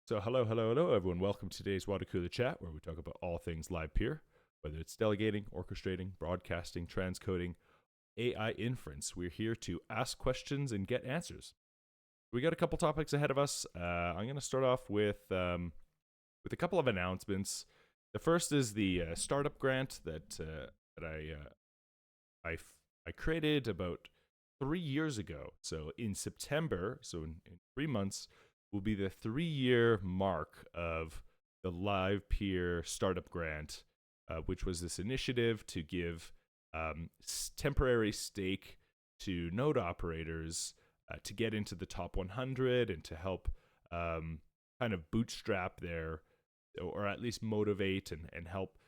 So hello, everyone. Welcome to today's Water Cooler Chat, where we talk about all things Livepeer, whether it's delegating, orchestrating, broadcasting, transcoding, AI inference. We're here to ask questions and get answers. We got a couple topics ahead of us. I'm going to start off with a couple of announcements. The first is the startup grant that I created about 3 years ago. So in September, in 3 months, will be the 3 year mark of the Livepeer startup grant, which was this initiative to give temporary stake to node operators to get into the top 100 and to help kind of bootstrap their, or at least motivate and help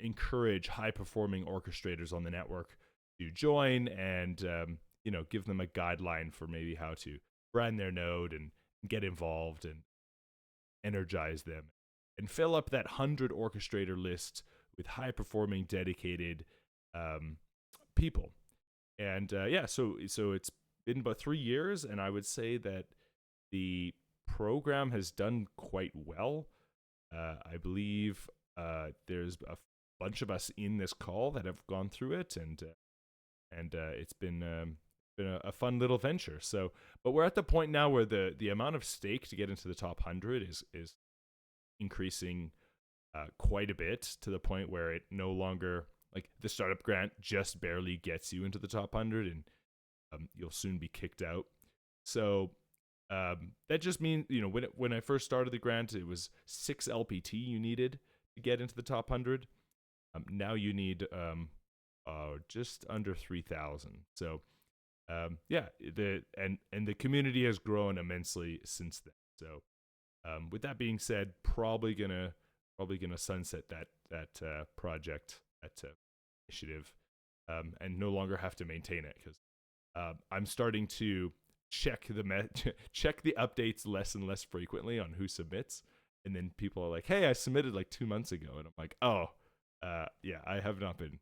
encourage high performing orchestrators on the network to join and give them a guideline for maybe how to brand their node and get involved and energize them and fill up that 100 orchestrator list with high performing dedicated people. And so it's been about 3 years, and I would say that the program has done quite well. I believe there's a bunch of us in this call that have gone through it, and it's been a fun little venture. So, but we're at the point now where the amount of stake to get into the top 100 is increasing quite a bit, to the point where it no longer, like, the startup grant just barely gets you into the top 100, and you'll soon be kicked out. So that just means, when I first started the grant, it was 6 LPT you needed to get into the top 100. Now you need just under 3,000. So the community has grown immensely since then. So with that being said, probably gonna sunset that project, that initiative, and no longer have to maintain it, because I'm starting to check the updates less and less frequently on who submits, and then people are like, "Hey, I submitted like 2 months ago," and I'm like, "Oh, yeah, I have not been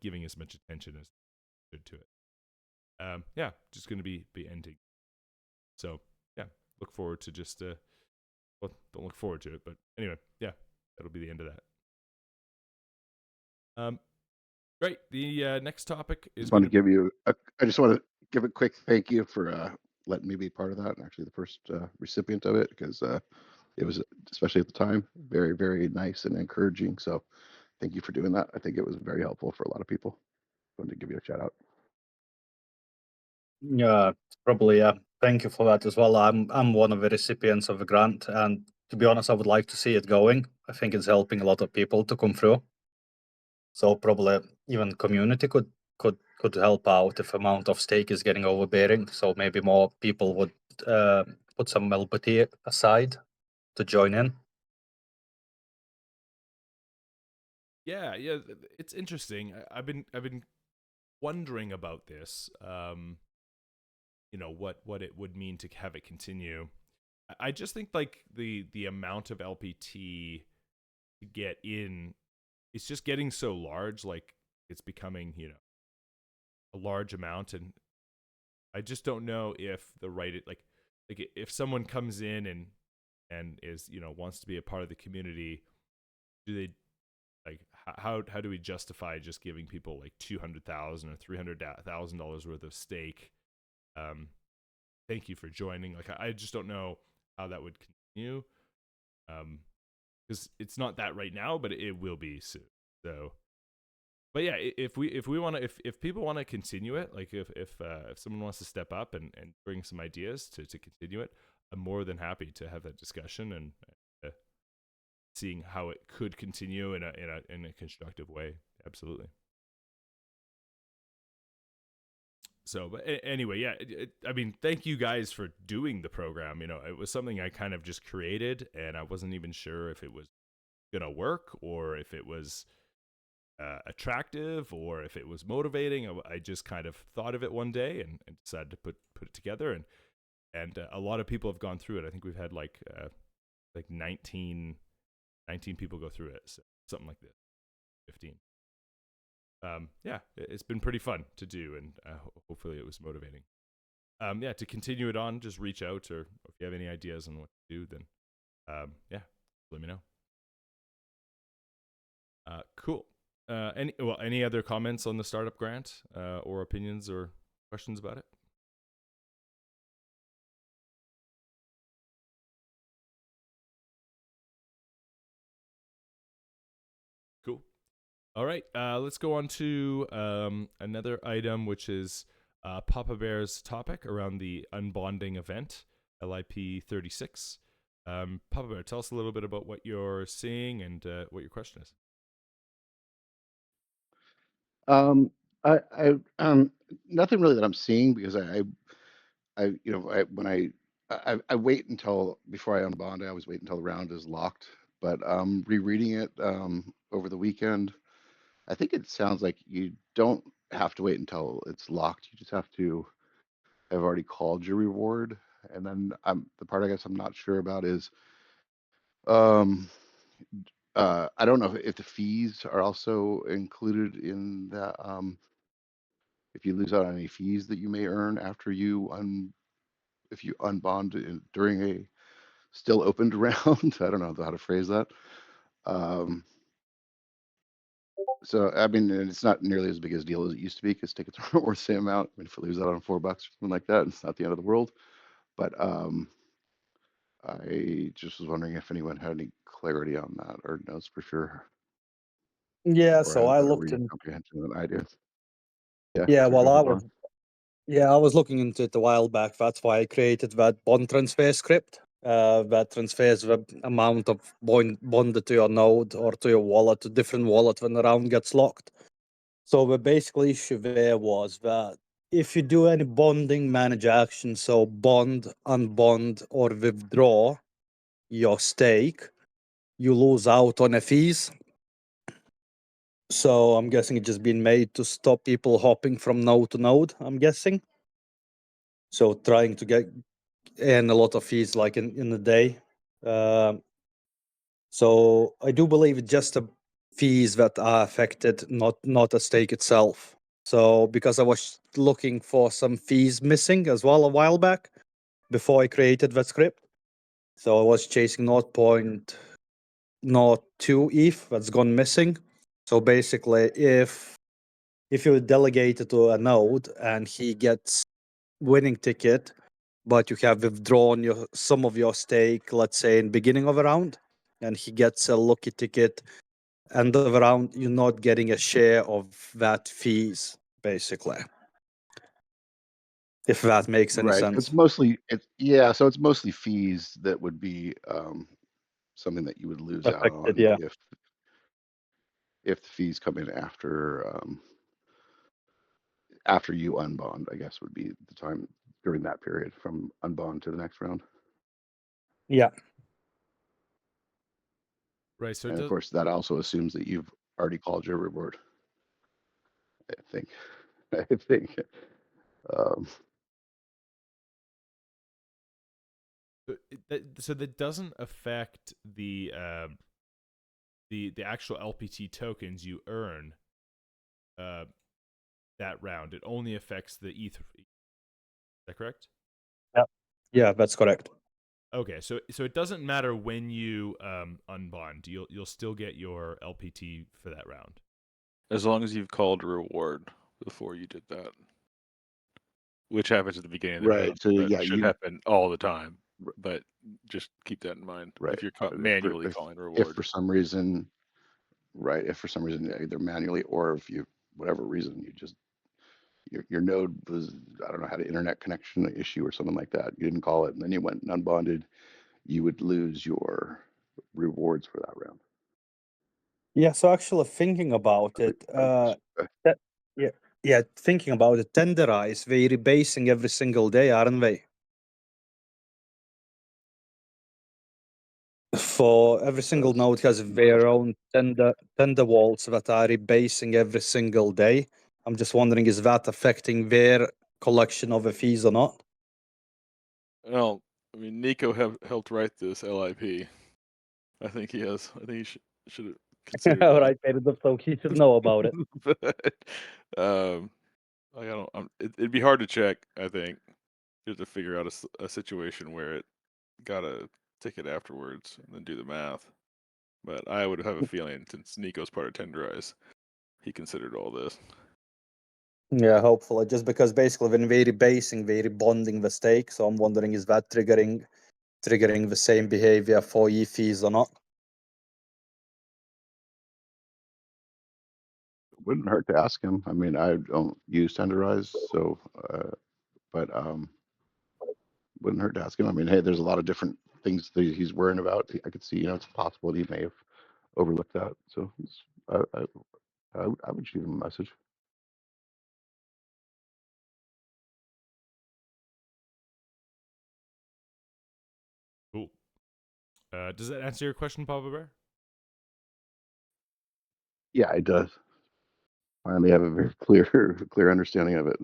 giving as much attention as I should to it." Just going to be ending. So yeah, look forward to just well, don't look forward to it, but anyway, yeah, that'll be the end of that. Great. The next topic is I just want to give a quick thank you for letting me be part of that, and actually the first recipient of it, because it was, especially at the time, very, very nice and encouraging. So thank you for doing that. I think it was very helpful for a lot of people. I wanted to give you a shout out. Yeah, probably. Yeah. Thank you for that as well. I'm one of the recipients of the grant, and to be honest, I would like to see it going. I think it's helping a lot of people to come through. So probably even community could help out if amount of stake is getting overbearing. So maybe more people would put some LPT aside to join in. Yeah, it's interesting. I've been wondering about this. What it would mean to have it continue. I just think, like, the amount of LPT to get in, it's just getting so large. Like, it's becoming a large amount, and I just don't know if the right, like if someone comes in and is wants to be a part of the community, do they, like, how do we justify just giving people like $200,000 or $300,000 worth of stake? Thank you for joining. Like, I just don't know how that would continue, because it's not that right now, but it will be soon. So, but yeah, if people want to continue it, like if someone wants to step up and bring some ideas to continue it, I'm more than happy to have that discussion and seeing how it could continue in a constructive way. Absolutely. So, but anyway, yeah, I mean, thank you guys for doing the program. It was something I kind of just created, and I wasn't even sure if it was gonna work, or if it was attractive, or if it was motivating. I just kind of thought of it one day and decided to put it together, and a lot of people have gone through it. I think we've had like 19 people go through it, so something like this, 15. Yeah, it's been pretty fun to do, and hopefully it was motivating. yeah, to continue it on, just reach out, or if you have any ideas on what to do, then yeah, let me know. Cool. Any other comments on the startup grant, or opinions or questions about it? Cool. All right, let's go on to another item, which is Papa Bear's topic around the unbonding event, LIP36. Papa Bear, tell us a little bit about what you're seeing and what your question is. Nothing really that I'm seeing, because I wait until before I unbond. I always wait until the round is locked. But rereading it over the weekend, I think it sounds like you don't have to wait until it's locked. You just have to have already called your reward. And then the part I guess I'm not sure about is um, I don't know if the fees are also included in that. If you lose out on any fees that you may earn after if you unbond during a still opened round. I don't know how to phrase that. Um, so I mean, and it's not nearly as big as a deal as it used to be, because tickets aren't worth the same amount. I mean, if we lose out on $4 or something like that, it's not the end of the world. But I just was wondering if anyone had any clarity on that or knows for sure, Yeah, or so has a I better looked read in. comprehension than I do. Yeah, Yeah, so go well, ahead, Ron. I was looking into it a while back. That's why I created that bond transfer script. That transfers the amount of bonded to your node or to your wallet to different wallet when the round gets locked. So the basic issue there was that if you do any bonding manage action, so bond, unbond, or withdraw your stake, you lose out on the fees. So I'm guessing it's just been made to stop people hopping from node to node, I'm guessing. So trying to get in a lot of fees like in the day. So I do believe it's just the fees that are affected, not the stake itself. So because I was looking for some fees missing as well a while back before I created that script. So I was chasing 0.02 ETH that's gone missing. So basically if you delegate it to a node and he gets winning ticket, but you have withdrawn some of your stake, let's say in beginning of a round, and he gets a lucky ticket end of a round, you're not getting a share of that fees, basically. If that makes any Right. So sense. so it's mostly fees that would be something that you would lose out Affected, on yeah. if the fees come in after you unbond, I guess would be the time during that period from unbond to the next round. Yeah. Right. So it And of does. course, that also assumes that you've already called your reward. I think. I think. Um, So that doesn't affect the actual LPT tokens you earn that round. It only affects the ETH. Is that correct? Yeah. Yeah, that's correct. Okay, so it doesn't matter when you unbond. You'll still get your LPT for that round. As long as you've called a reward before you did that, which happens at the beginning of the right. round. So That yeah, should happen all the time, r- but just keep that in mind right. if you're If for, manually calling a if reward. for some reason, right, if for some reason either manually or if you whatever reason you just your node was, I don't know, had an internet connection issue or something like that, you didn't call it, and then you went and unbonded, you would lose your rewards for that round. Yeah, so actually thinking about it, that, yeah, yeah, thinking about it, Tenderize, they're rebasing every single day, aren't they? For every single That's node has their own tender walls that are rebasing every single day. I'm just wondering, is that affecting their collection of the fees or not? Well, I mean, Nico helped write this LIP. I think he has. I think he should have considered All that. right, fair enough. So he should know about it. But, like, I don't. It'd be hard to check, I think. you have to figure out a situation where it got a ticket afterwards and then do the math. But I would have a feeling, since Nico's part of Tenderize, he considered all this. Yeah, hopefully. Just because basically when we're rebasing, we're rebonding the stake. So I'm wondering, is that triggering the same behavior for E fees or not? Wouldn't hurt to ask him. I mean, I don't use Tenderize, so, but wouldn't hurt to ask him. I mean, hey, there's a lot of different things that he's worrying about. I could see, it's possible that he may have overlooked that. So I would shoot him a message. Cool. Does that answer your question, Papa Bear? Yeah, it does. Finally have a very clear understanding of it.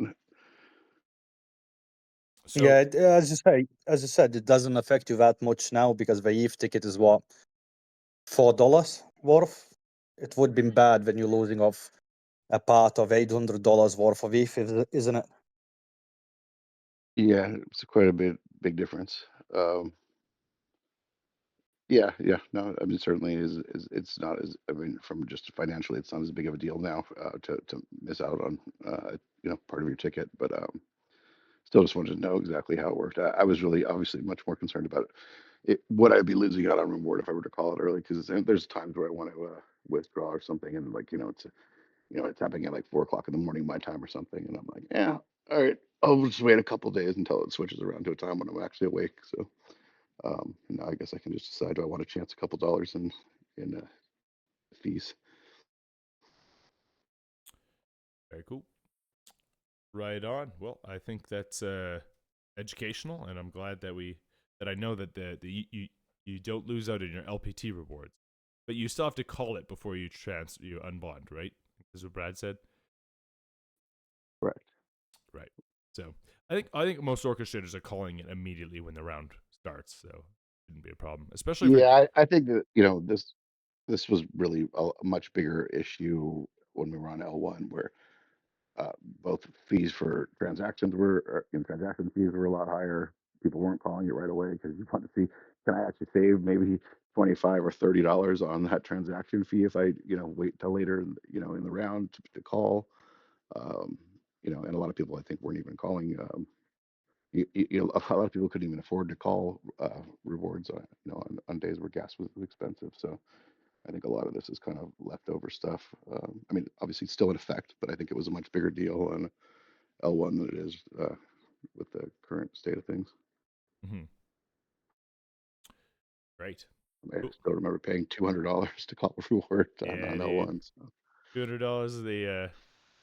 So, Yeah, as you said, it doesn't affect you that much now because the ETH ticket is what, $4 worth. It would have been bad when you're losing off a part of $800 worth of ETH, isn't it? Yeah, it's quite a big difference. Yeah, no, I mean, certainly is it's not as, I mean, from just financially, it's not as big of a deal now to miss out on part of your ticket, but still just wanted to know exactly how it worked. I was really obviously much more concerned about it. Would I be losing out on reward if I were to call it early? Because there's times where I want to withdraw or something, and like it's happening at like 4 o'clock in the morning my time or something, and I'm like, yeah, all right, I'll just wait a couple days until it switches around to a time when I'm actually awake. So now I guess I can just decide, do I want to chance a couple dollars in fees? very cool. Right on. Well, I think that's educational, and I'm glad that I know that you don't lose out on your LPT rewards, but you still have to call it before you unbond, right? Is what Brad said. Correct. Right. So I think most orchestrators are calling it immediately when the round starts, so it shouldn't be a problem, especially for Yeah, I think that this was really a much bigger issue when we were on L1, where uh, both fees for transactions transaction fees were a lot higher. People weren't calling it right away because you want to see, can I actually save maybe 25 or $30 on that transaction fee if I wait till later in the round to call. um, and a lot of people I think weren't even calling. A lot of people couldn't even afford to call rewards on days where gas was expensive. So I think a lot of this is kind of leftover stuff. I mean, obviously it's still in effect, but I think it was a much bigger deal on L1 than it is with the current state of things. Mhm. Right. I Cool. still remember paying $200 to call a reward on Yeah, dude. L1. So. $200. The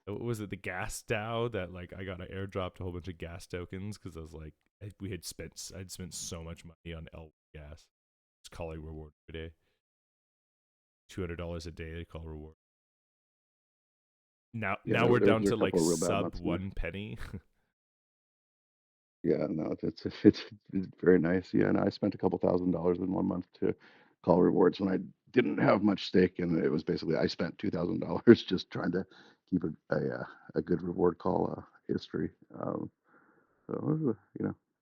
what was it, the gas DAO that like I got airdropped a whole bunch of gas tokens because I was like I'd spent so much money on L gas. Just calling reward per day. $200 a day to call reward. Now we're down there are to a like couple of real bad sub months in there. 1 penny. Yeah, no, it's very nice. Yeah, and I spent a couple $1,000s in 1 month to call rewards when I didn't have much stake, and it was basically I spent $2,000 just trying to keep a good reward call history. So it was,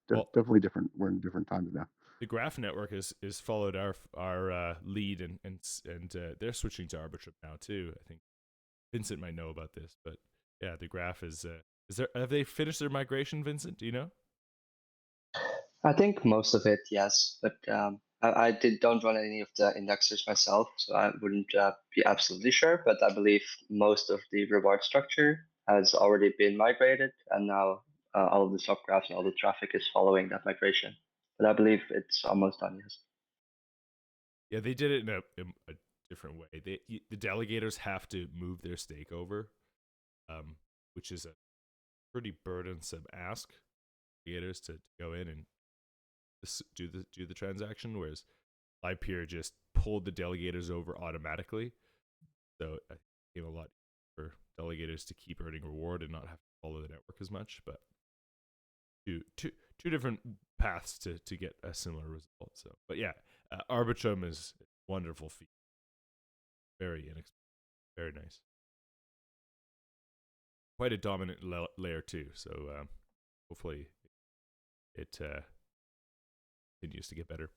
Well, definitely different. We're in different times now. the Graph network is followed our lead and they're switching to Arbitrum now too. I think Vincent might know about this, but yeah, the Graph is there. Have they finished their migration, Vincent? Do you know? I think most of it, yes, but I don't run any of the indexers myself, so I wouldn't be absolutely sure. But I believe most of the reward structure has already been migrated, and now all of the subgraphs and all the traffic is following that migration. But I believe it's almost done, yes. Yeah, they did it in a different way. The delegators have to move their stake over, which is a pretty burdensome ask. Delegators to go in and do the transaction, whereas Livepeer just pulled the delegators over automatically. So it became a lot for delegators to keep earning reward and not have to follow the network as much. But two different paths to get a similar result. So, but yeah, Arbitrum is a wonderful feat, very inexpensive, very nice, quite a dominant layer too. So hopefully it continues to get better.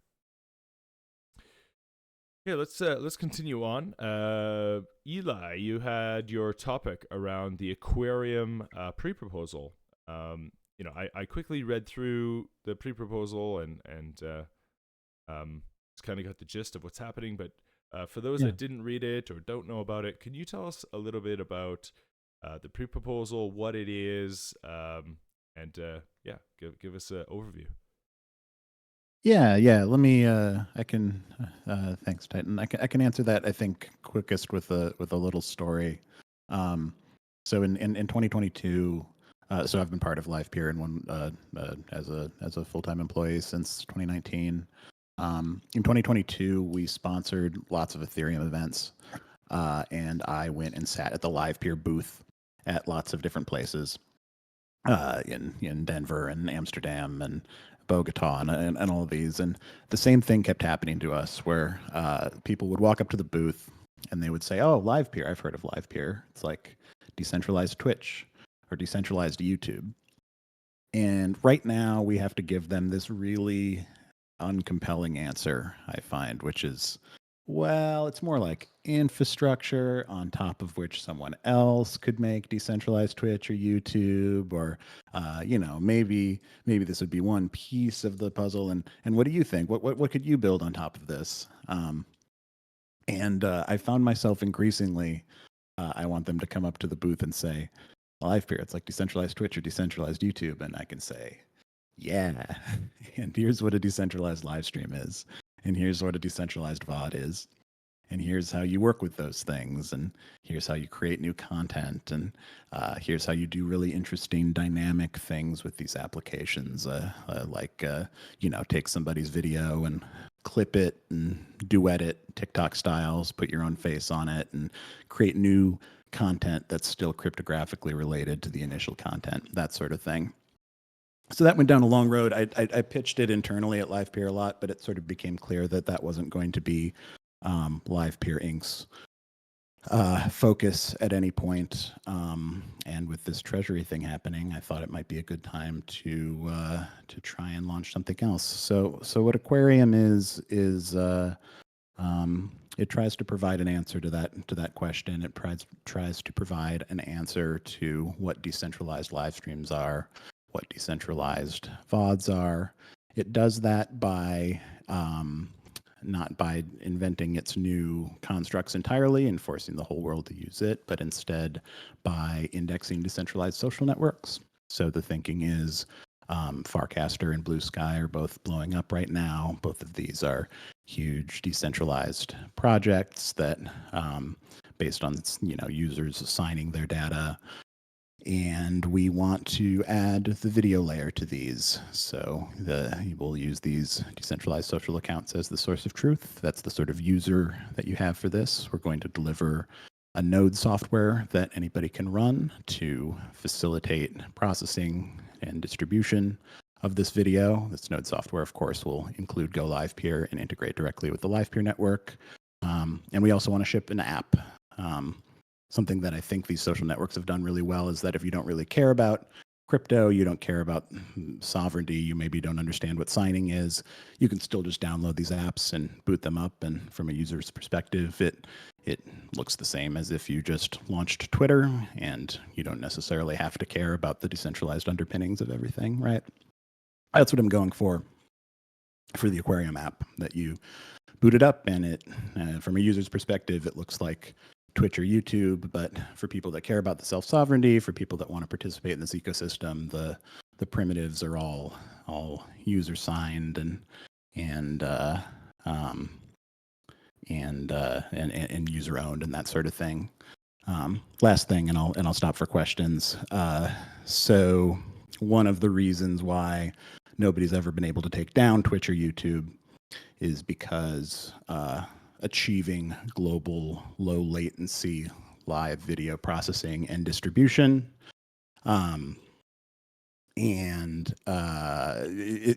Okay, let's continue on. Eli, you had your topic around the Aquarium pre-proposal. I quickly read through the pre-proposal and just kind of got the gist of what's happening. But for those that didn't read it or don't know about it, can you tell us a little bit about the pre-proposal, what it is, and give us an overview. Yeah. Let me. I can. Thanks, Titan. I can answer that. I think quickest with a little story. So in 2022, so I've been part of Livepeer and one as a full-time employee since 2019. In 2022, we sponsored lots of Ethereum events, and I went and sat at the Livepeer booth at lots of different places, in Denver and Amsterdam and Bogota and all of these. And the same thing kept happening to us where people would walk up to the booth and they would say, oh, Livepeer, I've heard of Livepeer. It's like decentralized Twitch or decentralized YouTube. And right now we have to give them this really uncompelling answer, I find, which is, well, it's more like infrastructure on top of which someone else could make decentralized Twitch or YouTube, or maybe this would be one piece of the puzzle. And what do you think? What could you build on top of this? And I found myself increasingly, I want them to come up to the booth and say, Livepeer, it's like decentralized Twitch or decentralized YouTube, and I can say, yeah. And here's what a decentralized live stream is. And here's what a decentralized VOD is. And here's how you work with those things. And here's how you create new content. And here's how you do really interesting dynamic things with these applications. Take somebody's video and clip it and duet it, TikTok styles, put your own face on it, and create new content that's still cryptographically related to the initial content, that sort of thing. So that went down a long road. I pitched it internally at Livepeer a lot, but it sort of became clear that that wasn't going to be Livepeer Inc.'s focus at any point. And with this treasury thing happening, I thought it might be a good time to try and launch something else. So what Aquarium is it tries to provide an answer to that question. It tries to provide an answer to what decentralized live streams are, what decentralized VODs are. It does that by not by inventing its new constructs entirely and forcing the whole world to use it, but instead by indexing decentralized social networks. So the thinking is Farcaster and Blue Sky are both blowing up right now. Both of these are huge decentralized projects that, based on users assigning their data. And we want to add the video layer to these. So we'll use these decentralized social accounts as the source of truth. That's the sort of user that you have for this. We're going to deliver a node software that anybody can run to facilitate processing and distribution of this video. This node software, of course, will include Go Livepeer and integrate directly with the Livepeer network. And we also want to ship an app. Something that I think these social networks have done really well is that if you don't really care about crypto, you don't care about sovereignty, you maybe don't understand what signing is, you can still just download these apps and boot them up. And from a user's perspective, it looks the same as if you just launched Twitter, and you don't necessarily have to care about the decentralized underpinnings of everything, right? That's what I'm going for the Aquarium app, that you boot it up and it, from a user's perspective, it looks like Twitch or YouTube, but for people that care about the self-sovereignty, for people that want to participate in this ecosystem, the primitives are all user signed and user owned and that sort of thing. Last thing, and I'll stop for questions. So one of the reasons why nobody's ever been able to take down Twitch or YouTube is because achieving global low latency live video processing and distribution. It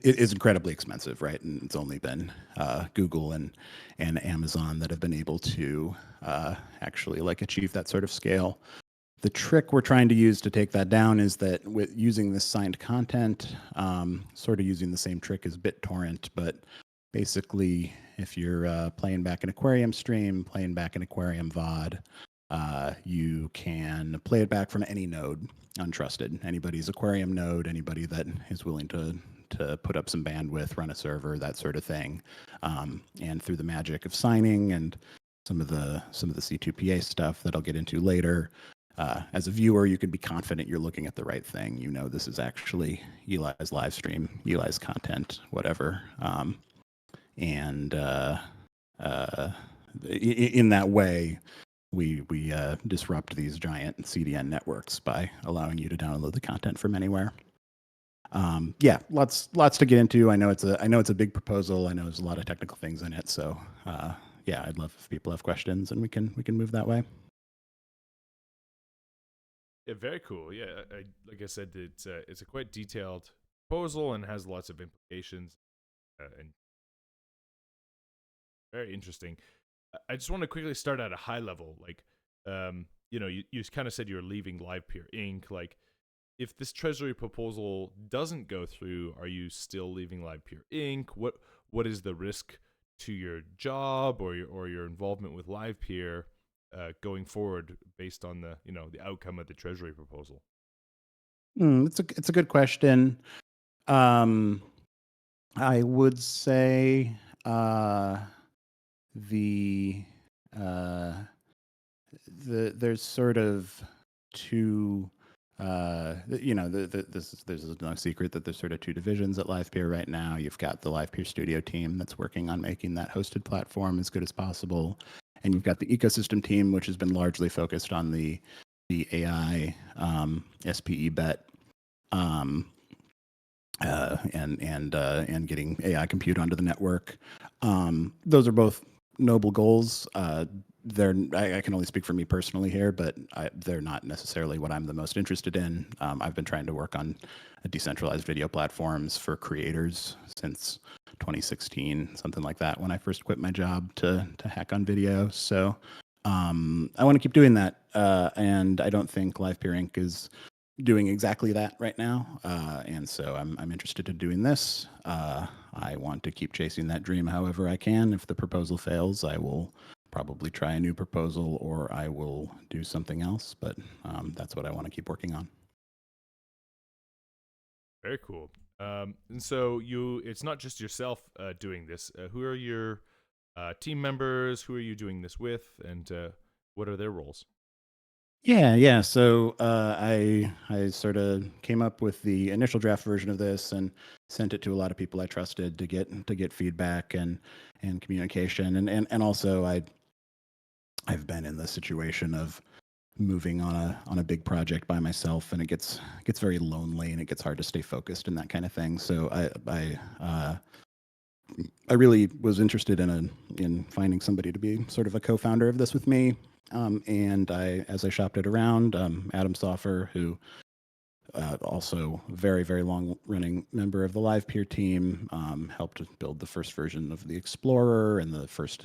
is incredibly expensive, right? And it's only been Google and Amazon that have been able to actually achieve that sort of scale. the trick we're trying to use to take that down is that with using this signed content, sort of using the same trick as BitTorrent, but basically if you're playing back an Aquarium stream, playing back an Aquarium VOD, you can play it back from any node, untrusted. Anybody's Aquarium node, anybody that is willing to put up some bandwidth, run a server, that sort of thing. And through the magic of signing and some of the C2PA stuff that I'll get into later, as a viewer, you can be confident you're looking at the right thing. You know this is actually Eli's live stream, Eli's content, whatever. In that way, we disrupt these giant CDN networks by allowing you to download the content from anywhere. Yeah, lots to get into. I know it's a big proposal. I know there's a lot of technical things in it. So yeah, I'd love if people have questions and we can move that way. Yeah, very cool. Yeah, like I said, it's a quite detailed proposal and has lots of implications, and very interesting. I just want to quickly start at a high level. Like, you kind of said you're leaving Livepeer Inc. Like, if this treasury proposal doesn't go through, are you still leaving Livepeer Inc? What is the risk to your job or your involvement with Livepeer going forward based on the outcome of the treasury proposal? It's a good question. I would say there's sort of two. There's no secret that there's sort of two divisions at Livepeer right now. You've got the Livepeer Studio team that's working on making that hosted platform as good as possible, and you've got the ecosystem team, which has been largely focused on the AI SPE bet, and getting AI compute onto the network. Those are both noble goals. I can only speak for me personally here, but they're not necessarily what I'm the most interested in. I've been trying to work on decentralized video platforms for creators since 2016, something like that, when I first quit my job to hack on video. So I want to keep doing that. And I don't think Livepeer Inc. is doing exactly that right now. And so I'm interested in doing this. I want to keep chasing that dream however I can. If the proposal fails, I will probably try a new proposal or I will do something else. But that's what I want to keep working on. Very cool. And so it's not just yourself doing this. Who are your team members? Who are you doing this with? And what are their roles? Yeah. So I sort of came up with the initial draft version of this and sent it to a lot of people I trusted to get feedback and communication. And also I've been in the situation of moving on a big project by myself, and it gets very lonely and it gets hard to stay focused and that kind of thing. So I really was interested in finding somebody to be sort of a co-founder of this with me. And as I shopped it around, Adam Soffer, who also very, very long-running member of the Livepeer team, helped build the first version of the Explorer, and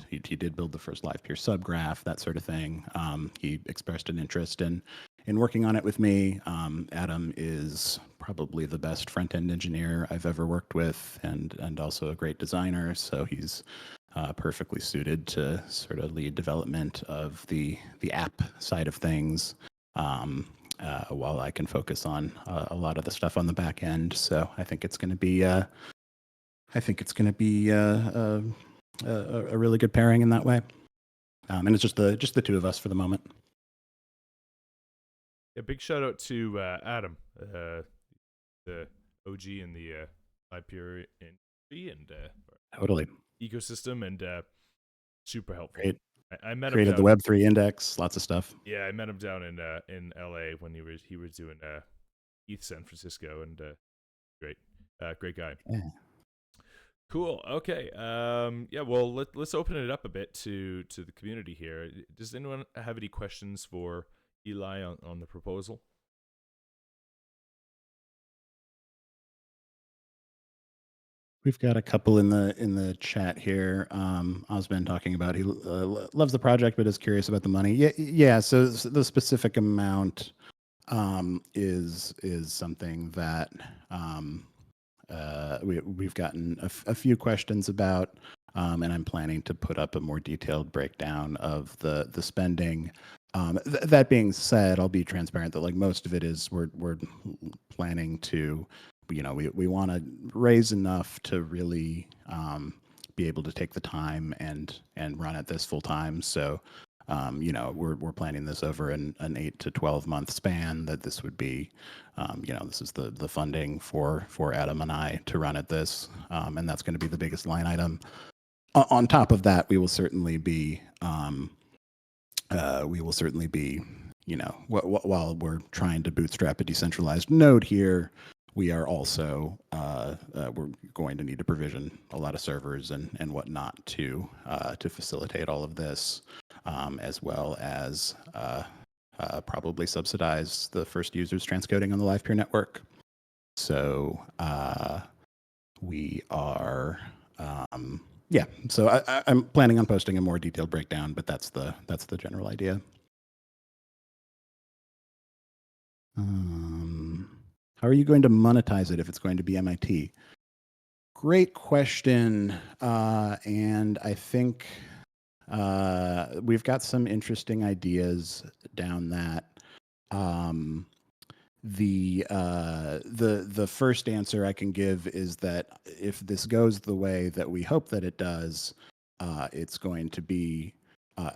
he did build the first Livepeer subgraph, that sort of thing. He expressed an interest in working on it with me. Adam is probably the best front-end engineer I've ever worked with, and also a great designer. So he's perfectly suited to sort of lead development of the app side of things, while I can focus on a lot of the stuff on the back end. So I think it's going to be a really good pairing in that way. And it's just the two of us for the moment. Yeah, big shout out to Adam, the OG in the Livepeer industry and Totally ecosystem, and super helpful. Great. I met him Created the Web3 index, lots of stuff. Yeah, I met him down in LA when he was doing ETH San Francisco, and great guy. Yeah. Cool. Okay. Yeah. Well, let's open it up a bit to the community here. Does anyone have any questions for Eli on the proposal? We've got a couple in the chat here. Osman talking about he loves the project but is curious about the money. Yeah. So the specific amount is something that we've gotten a few questions about, and I'm planning to put up a more detailed breakdown of the spending. That being said, I'll be transparent that like most of it is we're planning to, we want to raise enough to really be able to take the time and run at this full time. So we're planning this over an 8 to 12 month span, that this would be, this is the funding for Adam and I to run at this. And that's going to be the biggest line item. On top of that, we will certainly be, while we're trying to bootstrap a decentralized node here, we are also we're going to need to provision a lot of servers and whatnot to facilitate all of this, as well as probably subsidize the first users transcoding on the Livepeer network. So we are, So I'm planning on posting a more detailed breakdown, but that's the general idea. How are you going to monetize it if it's going to be MIT? Great question. And I think we've got some interesting ideas down that. The first answer I can give is that if this goes the way that we hope that it does, it's going to be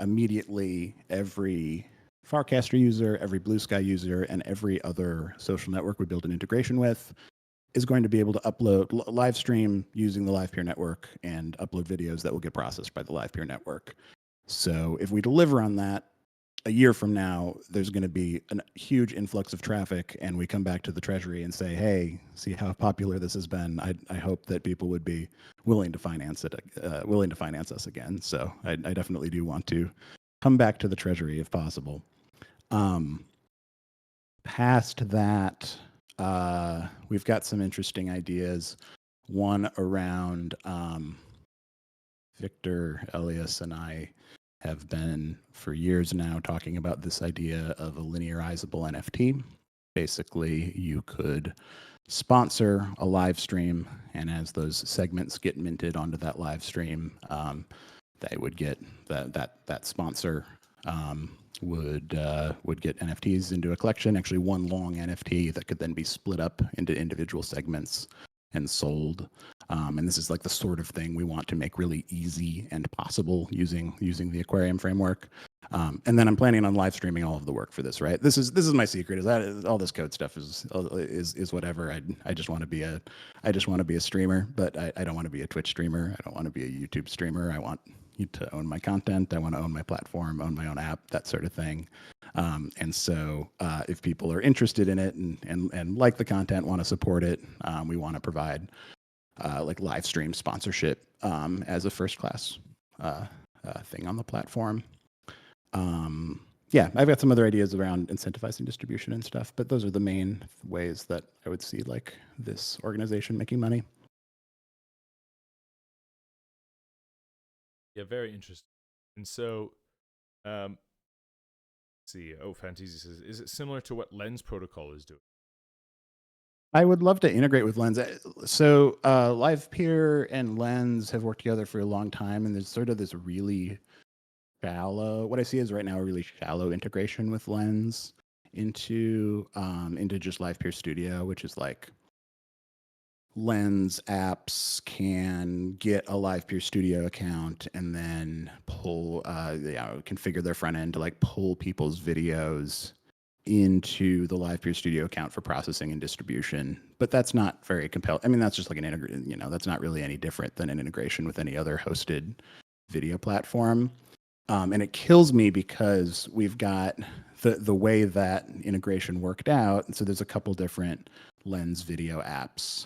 immediately every Farcaster user, every Blue Sky user, and every other social network we build an integration with is going to be able to upload live stream using the Livepeer network and upload videos that will get processed by the Livepeer network. So if we deliver on that, a year from now, there's going to be a huge influx of traffic, and we come back to the treasury and say, hey, see how popular this has been. I hope that people would be willing to finance it, willing to finance us again. So I definitely do want to come back to the treasury if possible. Past that, we've got some interesting ideas. One around Victor, Elias, and I have been for years now talking about this idea of a linearizable NFT. Basically, you could sponsor a live stream, and as those segments get minted onto that live stream, they would get that sponsor would get NFTs into a collection, actually one long NFT that could then be split up into individual segments and sold. And this is like the sort of thing we want to make really easy and possible using the Aquarium framework. And then I'm planning on live streaming all of the work for this. Right, this is my secret. Is that all this code stuff is whatever. I just want to be a streamer, but I don't want to be a Twitch streamer. I don't want to be a YouTube streamer. I want you to own my content. I want to own my platform, own my own app, that sort of thing. And so if people are interested in it and like the content, want to support it, we want to provide like live stream sponsorship as a first class thing on the platform. Yeah, I've got some other ideas around incentivizing distribution and stuff, but those are the main ways that I would see like this organization making money. Yeah, very interesting. And so, let's see. Oh, Fanteasy says, is it similar to what Lens Protocol is doing? I would love to integrate with Lens. So Livepeer and Lens have worked together for a long time, and there's sort of this really shallow, what I see is right now a really shallow integration with Lens into just Livepeer Studio, which is like Lens apps can get a Livepeer Studio account and then pull, configure their front end to like pull people's videos into the Livepeer Studio account for processing and distribution. But that's not very compelling. I mean, that's just like an integration, that's not really any different than an integration with any other hosted video platform. And it kills me because we've got the way that integration worked out. And so there's a couple different Lens video apps,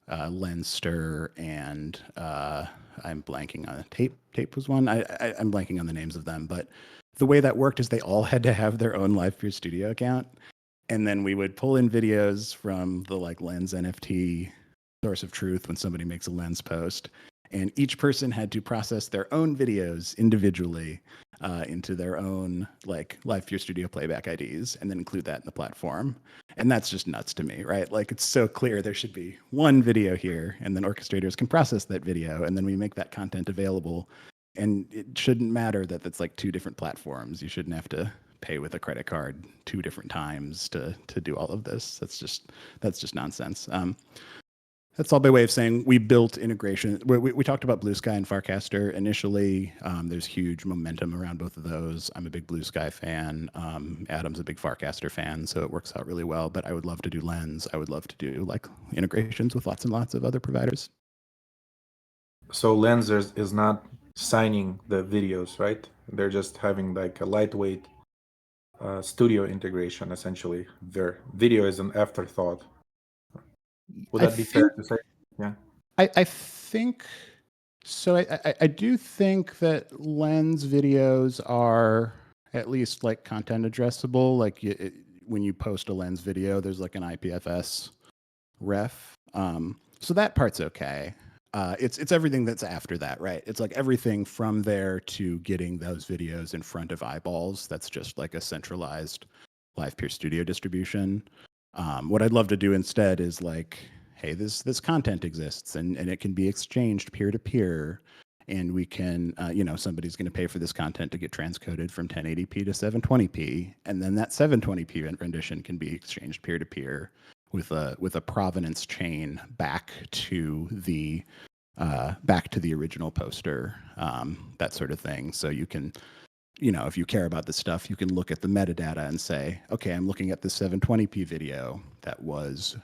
Lenster, and I'm blanking on Tape. Tape was one. I'm blanking on the names of them, but the way that worked is they all had to have their own Livepeer Studio account, and then we would pull in videos from the like Lens NFT source of truth when somebody makes a Lens post. And each person had to process their own videos individually into their own like Livepure Studio playback IDs and then include that in the platform. And that's just nuts to me, right? Like it's so clear there should be one video here and then orchestrators can process that video and then we make that content available. And it shouldn't matter that it's like two different platforms. You shouldn't have to pay with a credit card 2 different times to do all of this. That's just nonsense. That's all by way of saying we built integration. We talked about Blue Sky and Farcaster initially. There's huge momentum around both of those. I'm a big Blue Sky fan. Adam's a big Farcaster fan, so it works out really well. But I would love to do Lens. I would love to do like integrations with lots and lots of other providers. So Lens is not signing the videos, right? They're just having like a lightweight studio integration, essentially. Their video is an afterthought. Would that be fair to say? Yeah. I think so. I do think that Lens videos are at least like content addressable. Like when you post a Lens video, there's like an IPFS ref. So that part's okay. It's everything that's after that, right? It's like everything from there to getting those videos in front of eyeballs. That's just like a centralized Livepure Studio distribution. What I'd love to do instead is like, hey, this content exists and it can be exchanged peer to peer, and we can, somebody's going to pay for this content to get transcoded from 1080p to 720p, and then that 720p rendition can be exchanged peer to peer with a provenance chain back to the original poster, that sort of thing. So you can, if you care about this stuff, you can look at the metadata and say, okay, I'm looking at this 720p video that was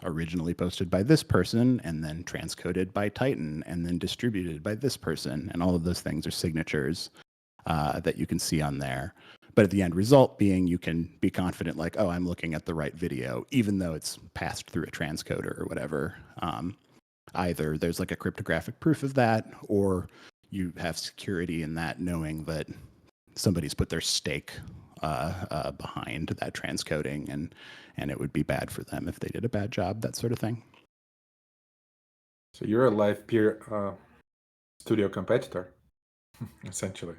originally posted by this person and then transcoded by Titan and then distributed by this person. And all of those things are signatures that you can see on there. But at the end result being, you can be confident like, oh, I'm looking at the right video, even though it's passed through a transcoder or whatever. Either there's like a cryptographic proof of that, or you have security in that, knowing that somebody's put their stake behind that transcoding, and it would be bad for them if they did a bad job, that sort of thing. So you're a Livepure studio competitor, essentially.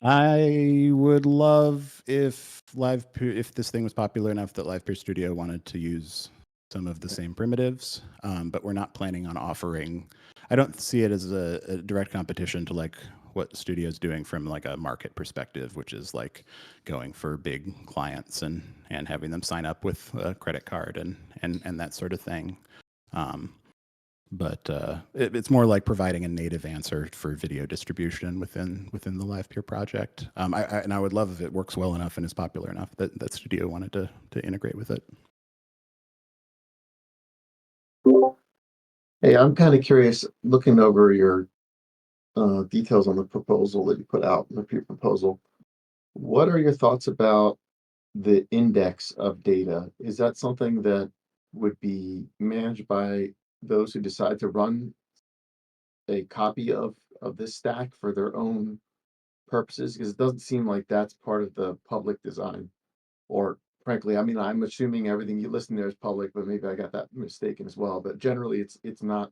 I would love if this thing was popular enough that Livepure Studio wanted to use some of the same primitives, but we're not planning on offering. I don't see it as a direct competition to like what Studio's doing from like a market perspective, which is like going for big clients and having them sign up with a credit card and that sort of thing. But it's more like providing a native answer for video distribution within the Livepure project. And I would love if it works well enough and is popular enough that Studio wanted to integrate with it. Hey, I'm kind of curious, looking over your details on the proposal that you put out, the peer proposal. What are your thoughts about the index of data? Is that something that would be managed by those who decide to run a copy of this stack for their own purposes? Because it doesn't seem like that's part of the public design. Or frankly, I mean, I'm assuming everything you listen there is public, but maybe I got that mistaken as well. But generally, it's not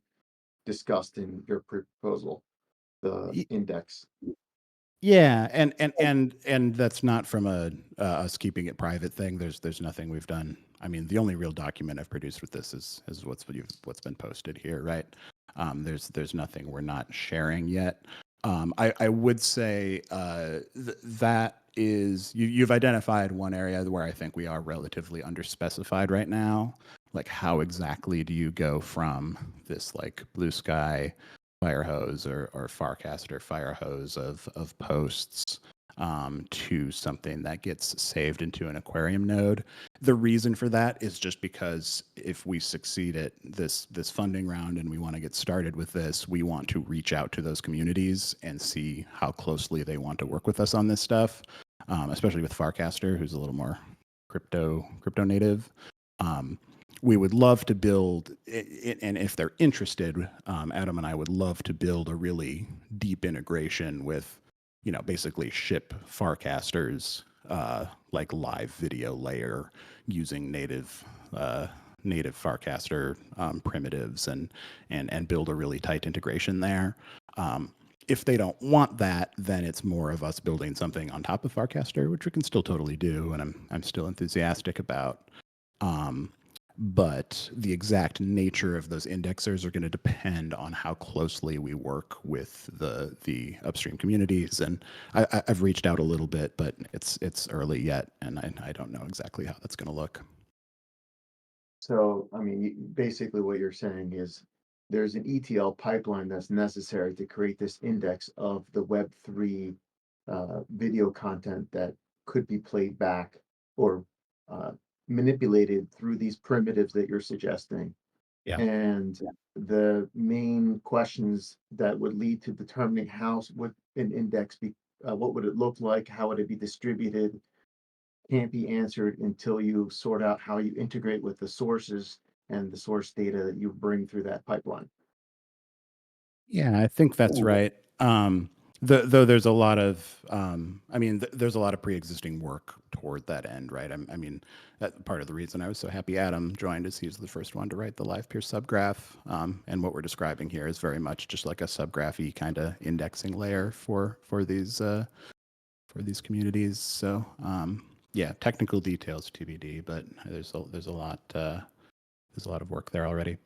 discussed in your proposal, the index. Yeah, and that's not from us keeping it private thing. There's nothing we've done. I mean, the only real document I've produced with this is what's been posted here, right? There's nothing we're not sharing yet. I would say that is you've identified one area where I think we are relatively underspecified right now. Like, how exactly do you go from this like Blue Sky Firehose or Farcaster Firehose of posts to something that gets saved into an Aquarium node? The reason for that is just because if we succeed at this funding round and we want to get started with this, we want to reach out to those communities and see how closely they want to work with us on this stuff, especially with Farcaster, who's a little more crypto native. We would love to build, and if they're interested, Adam and I would love to build a really deep integration with, basically ship Farcaster's like live video layer using native native Farcaster primitives and build a really tight integration there. If they don't want that, then it's more of us building something on top of Farcaster, which we can still totally do, and I'm still enthusiastic about. But the exact nature of those indexers are going to depend on how closely we work with the upstream communities. And I've reached out a little bit, but it's early yet, and I don't know exactly how that's going to look. So, I mean, basically what you're saying is there's an ETL pipeline that's necessary to create this index of the Web3 video content that could be played back or manipulated through these primitives that you're suggesting. Yeah. And the main questions that would lead to determining how would an index be, what would it look like, how would it be distributed, can't be answered until you sort out how you integrate with the sources and the source data that you bring through that pipeline. Yeah, I think that's right. Though there's a lot of, there's a lot of pre-existing work toward that end, right? I mean, that part of the reason I was so happy Adam joined is he's the first one to write the Livepeer subgraph. And what we're describing here is very much just like a subgraphy kind of indexing layer for these communities. So yeah, technical details TBD, but there's a lot of work there already.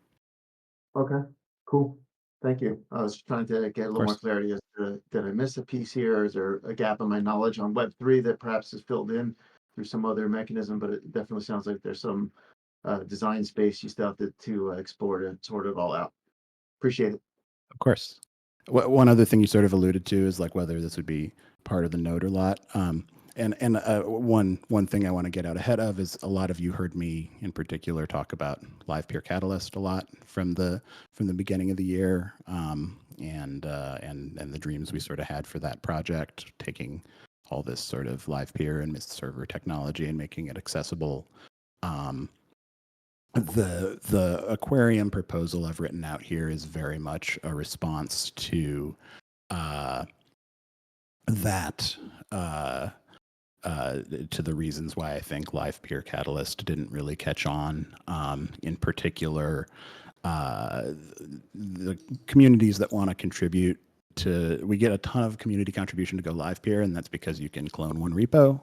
Okay, cool. Thank you. I was trying to get a little more clarity as to, did I miss a piece here? Or is there a gap in my knowledge on Web3 that perhaps is filled in through some other mechanism? But it definitely sounds like there's some design space you still have to explore to sort it all out. Appreciate it. Of course. One other thing you sort of alluded to is like whether this would be part of the node or not. One thing I want to get out ahead of is a lot of you heard me in particular talk about Livepeer Catalyst a lot from the beginning of the year, and the dreams we sort of had for that project, taking all this sort of Livepeer and Mist server technology and making it accessible. The Aquarium proposal I've written out here is very much a response to that, to the reasons why I think Livepeer Catalyst didn't really catch on. In particular, the communities that want to contribute we get a ton of community contribution to go Livepeer, and that's because you can clone one repo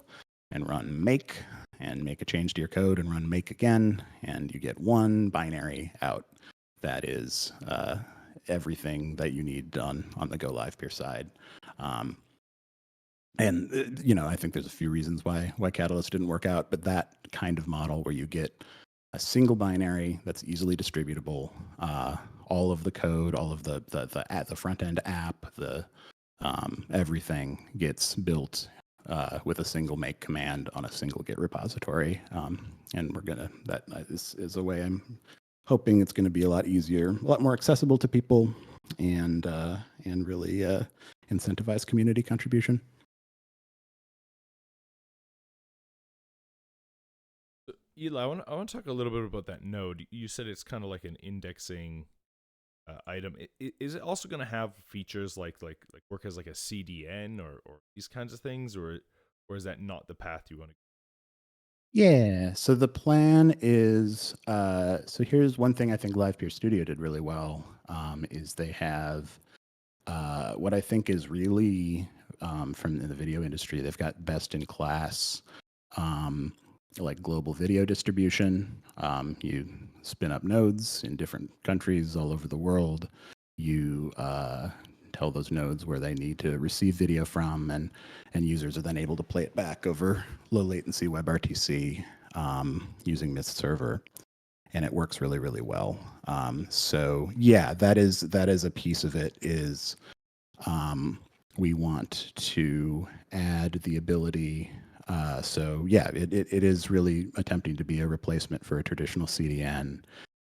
and run make and make a change to your code and run make again, and you get one binary out that is everything that you need done on the go Livepeer side. I think there's a few reasons why Catalyst didn't work out, but that kind of model where you get a single binary that's easily distributable, all of the code, all of the front end app, everything gets built with a single make command on a single Git repository. And that is a way I'm hoping it's going to be a lot easier, a lot more accessible to people, and really incentivize community contribution. Eli, I want to talk a little bit about that node. You said it's kind of like an indexing item. Is it also going to have features like work as like a CDN or these kinds of things, or is that not the path you want to go? Yeah, so the plan is, so here's one thing I think Livepeer Studio did really well, is they have what I think is really, from the video industry, they've got best in class, like global video distribution. You spin up nodes in different countries all over the world. You tell those nodes where they need to receive video from, and users are then able to play it back over low latency WebRTC using Mist server, and it works really, really well. So yeah, that is a piece of it. Is we want to add the ability. So yeah, it is really attempting to be a replacement for a traditional CDN,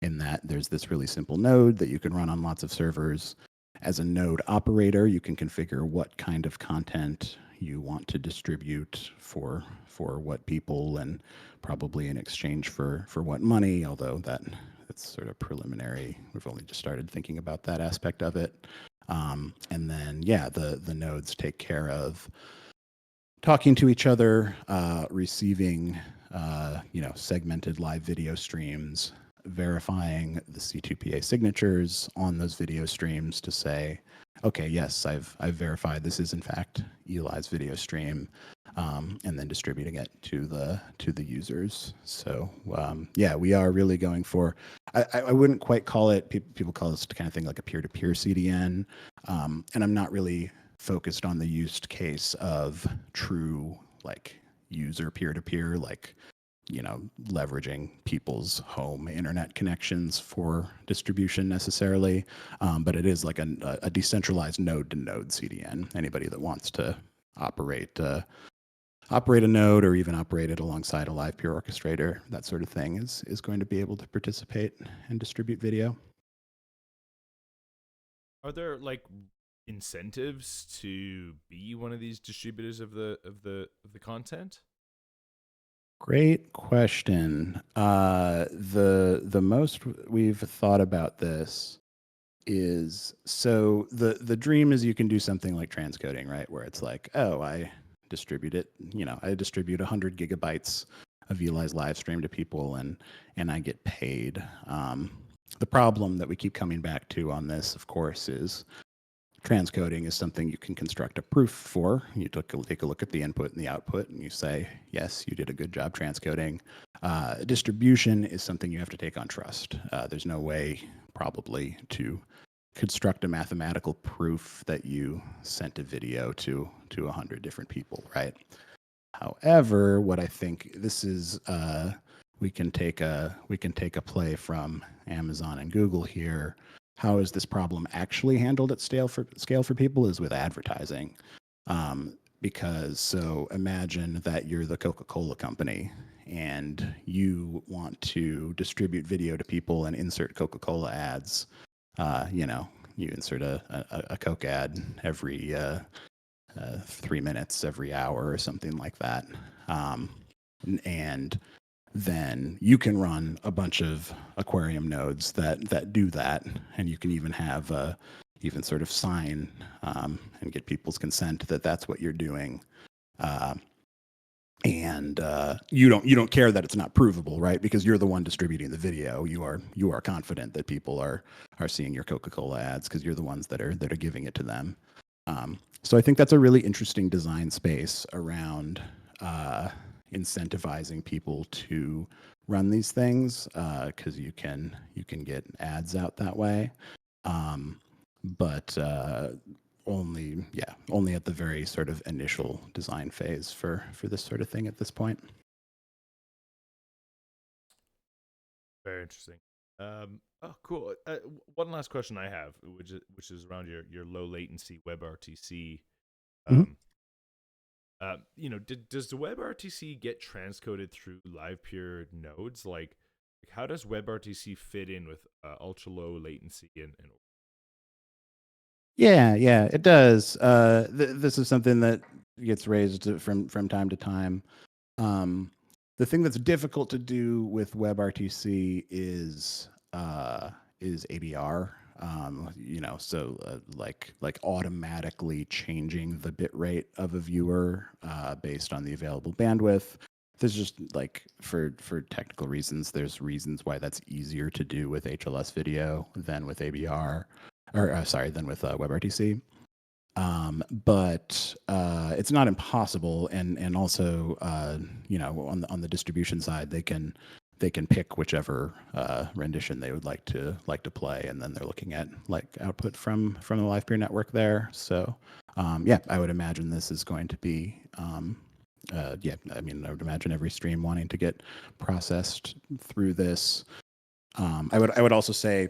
in that there's this really simple node that you can run on lots of servers. As a node operator, you can configure what kind of content you want to distribute for what people, and probably in exchange for what money, although that's sort of preliminary. We've only just started thinking about that aspect of it. And then, yeah, the nodes take care of talking to each other, receiving, segmented live video streams, verifying the C2PA signatures on those video streams to say, okay, yes, I've verified this is in fact Eli's video stream, and then distributing it to the users. So yeah, we are really going for. I wouldn't quite call it. People call this kind of thing like a peer-to-peer CDN, and I'm not really focused on the use case of true like user peer-to-peer, like leveraging people's home internet connections for distribution necessarily, but it is like a decentralized node-to-node CDN. Anybody that wants to operate a node or even operate it alongside a Livepeer orchestrator, that sort of thing, is going to be able to participate and distribute video. Are there like incentives to be one of these distributors of the content? Great question. The most we've thought about this is, so the dream is you can do something like transcoding, right? Where it's like, oh, I distribute it, I distribute 100 gigabytes of Eli's live stream to people and I get paid. The problem that we keep coming back to on this, of course, is transcoding is something you can construct a proof for. You take a look at the input and the output, and you say, yes, you did a good job transcoding. Distribution is something you have to take on trust. There's no way, probably, to construct a mathematical proof that you sent a video to 100 different people, right? However, what I think this is, we can take a play from Amazon and Google here. How is this problem actually handled at scale for people is with advertising. Because so imagine that you're the Coca-Cola company and you want to distribute video to people and insert Coca-Cola ads. You insert a Coke ad every 3 minutes, every hour or something like that. And then you can run a bunch of Aquarium nodes that do that, and you can even have even sort of sign and get people's consent that that's what you're doing, and you don't care that it's not provable, right? Because you're the one distributing the video. You are confident that people are seeing your Coca-Cola ads because you're the ones that are giving it to them. So I think that's a really interesting design space around incentivizing people to run these things, because you can get ads out that way, but only at the very sort of initial design phase for this sort of thing at this point. Very interesting. Oh, cool. One last question I have, which is around your low latency WebRTC. Does the WebRTC get transcoded through Livepeer nodes? Like how does WebRTC fit in with ultra low latency and Yeah, it does. This is something that gets raised from time to time. The thing that's difficult to do with WebRTC is ADR. Like automatically changing the bit rate of a viewer based on the available bandwidth. There's just like for technical reasons, there's reasons why that's easier to do with HLS video than with ABR, than with WebRTC. But it's not impossible, and also on the distribution side, they can pick whichever rendition they would like to play, and then they're looking at like output from the Livepeer network there. So I would imagine this is going to be I would imagine every stream wanting to get processed through this. I would also say